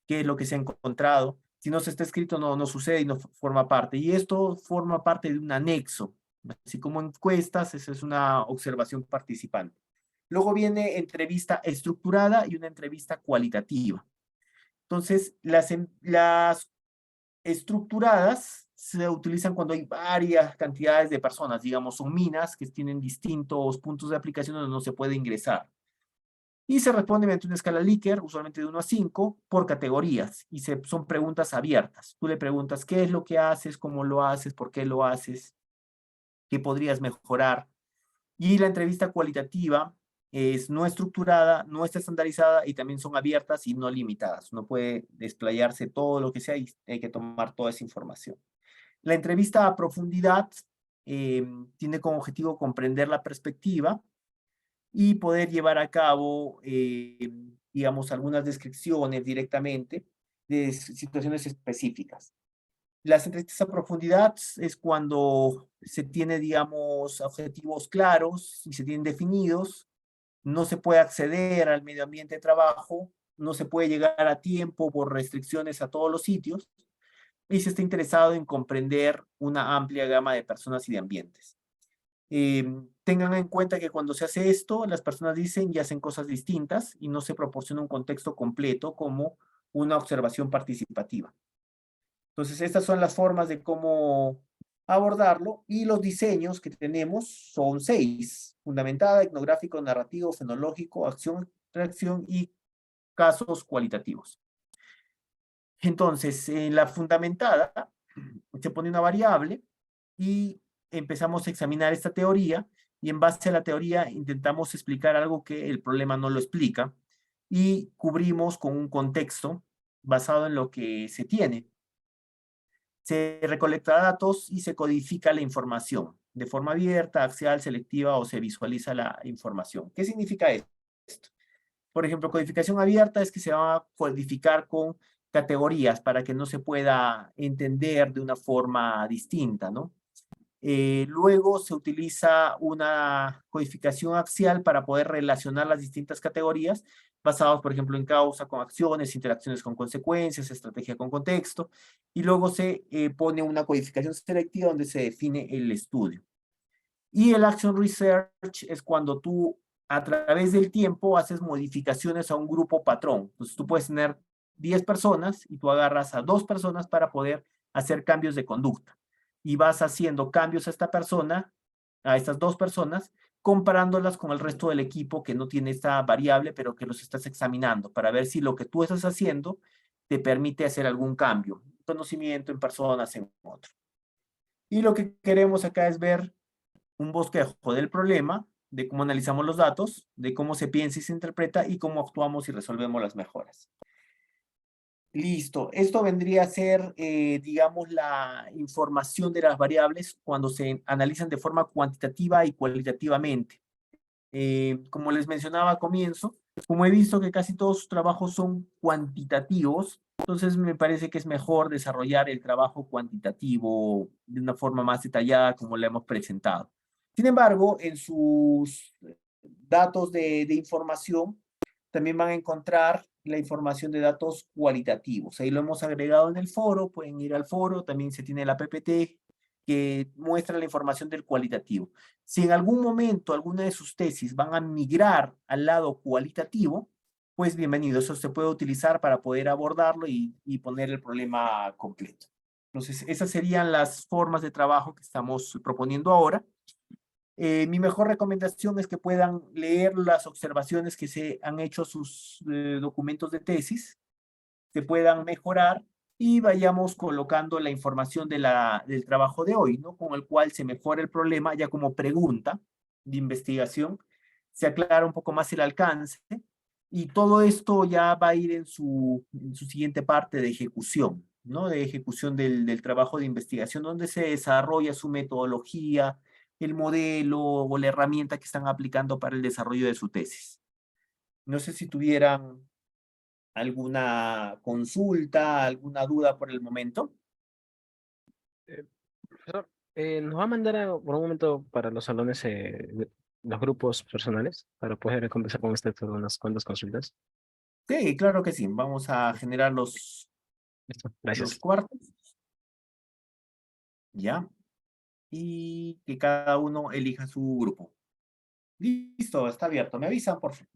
qué es lo que se ha encontrado. Si no se está escrito, no sucede y no forma parte. Y esto forma parte de un anexo. Así como encuestas, esa es una observación participante. Luego viene entrevista estructurada y una entrevista cualitativa. Entonces, las estructuradas se utilizan cuando hay varias cantidades de personas, digamos, son minas que tienen distintos puntos de aplicación donde no se puede ingresar. Y se responde mediante una escala Likert, usualmente de 1 a 5, por categorías. Y son preguntas abiertas. Tú le preguntas qué es lo que haces, cómo lo haces, por qué lo haces, qué podrías mejorar. Y la entrevista cualitativa es no estructurada, no está estandarizada y también son abiertas y no limitadas. Uno puede desplayarse todo lo que sea y hay que tomar toda esa información. La entrevista a profundidad tiene como objetivo comprender la perspectiva y poder llevar a cabo, digamos, algunas descripciones directamente de situaciones específicas. Las entrevistas a profundidad es cuando se tiene, digamos, objetivos claros y se tienen definidos, no se puede acceder al medio ambiente de trabajo, no se puede llegar a tiempo por restricciones a todos los sitios, y se está interesado en comprender una amplia gama de personas y de ambientes. Tengan en cuenta que cuando se hace esto, las personas dicen y hacen cosas distintas y no se proporciona un contexto completo como una observación participativa. Entonces, estas son las formas de cómo abordarlo y los diseños que tenemos son 6. Fundamentada, etnográfico, narrativo, fenológico, acción, reacción y casos cualitativos. Entonces, en la fundamentada se pone una variable y empezamos a examinar esta teoría y en base a la teoría intentamos explicar algo que el problema no lo explica y cubrimos con un contexto basado en lo que se tiene. Se recolecta datos y se codifica la información de forma abierta, axial, selectiva o se visualiza la información. ¿Qué significa esto? Por ejemplo, codificación abierta es que se va a codificar con categorías para que no se pueda entender de una forma distinta, ¿no? Luego se utiliza una codificación axial para poder relacionar las distintas categorías basados, por ejemplo, en causa con acciones, interacciones con consecuencias, estrategia con contexto, y luego se pone una codificación selectiva donde se define el estudio. Y el Action Research es cuando tú, a través del tiempo, haces modificaciones a un grupo patrón. Entonces, tú puedes tener 10 personas y tú agarras a 2 personas para poder hacer cambios de conducta. Y vas haciendo cambios a esta persona, a estas 2 personas, comparándolas con el resto del equipo que no tiene esta variable, pero que los estás examinando para ver si lo que tú estás haciendo te permite hacer algún cambio, conocimiento en personas, en otro. Y lo que queremos acá es ver un bosquejo del problema, de cómo analizamos los datos, de cómo se piensa y se interpreta y cómo actuamos y resolvemos las mejoras. Listo. Esto vendría a ser, digamos, la información de las variables cuando se analizan de forma cuantitativa y cualitativamente. Como les mencionaba al comienzo, como he visto que casi todos sus trabajos son cuantitativos, entonces me parece que es mejor desarrollar el trabajo cuantitativo de una forma más detallada como lo hemos presentado. Sin embargo, en sus datos de información, también van a encontrar la información de datos cualitativos. Ahí lo hemos agregado en el foro, pueden ir al foro, también se tiene la PPT que muestra la información del cualitativo. Si en algún momento alguna de sus tesis van a migrar al lado cualitativo, pues bienvenido, eso se puede utilizar para poder abordarlo y poner el problema completo. Entonces, esas serían las formas de trabajo que estamos proponiendo ahora. Mi mejor recomendación es que puedan leer las observaciones que se han hecho a sus documentos de tesis, que puedan mejorar y vayamos colocando la información del trabajo de hoy, ¿no? Con el cual se mejora el problema ya como pregunta de investigación, se aclara un poco más el alcance y todo esto ya va a ir en su siguiente parte de ejecución, ¿no? De ejecución del trabajo de investigación, donde se desarrolla su metodología, el modelo o la herramienta que están aplicando para el desarrollo de su tesis. No sé si tuvieran alguna consulta, alguna duda por el momento. Profesor, ¿nos va a mandar por un momento para los salones los grupos personales para poder conversar con usted sobre unas cuantas consultas? Sí, claro que sí. Vamos a generar Listo, los gracias. cuartos. Ya. Y que cada uno elija su grupo. Listo, está abierto. Me avisan, por favor.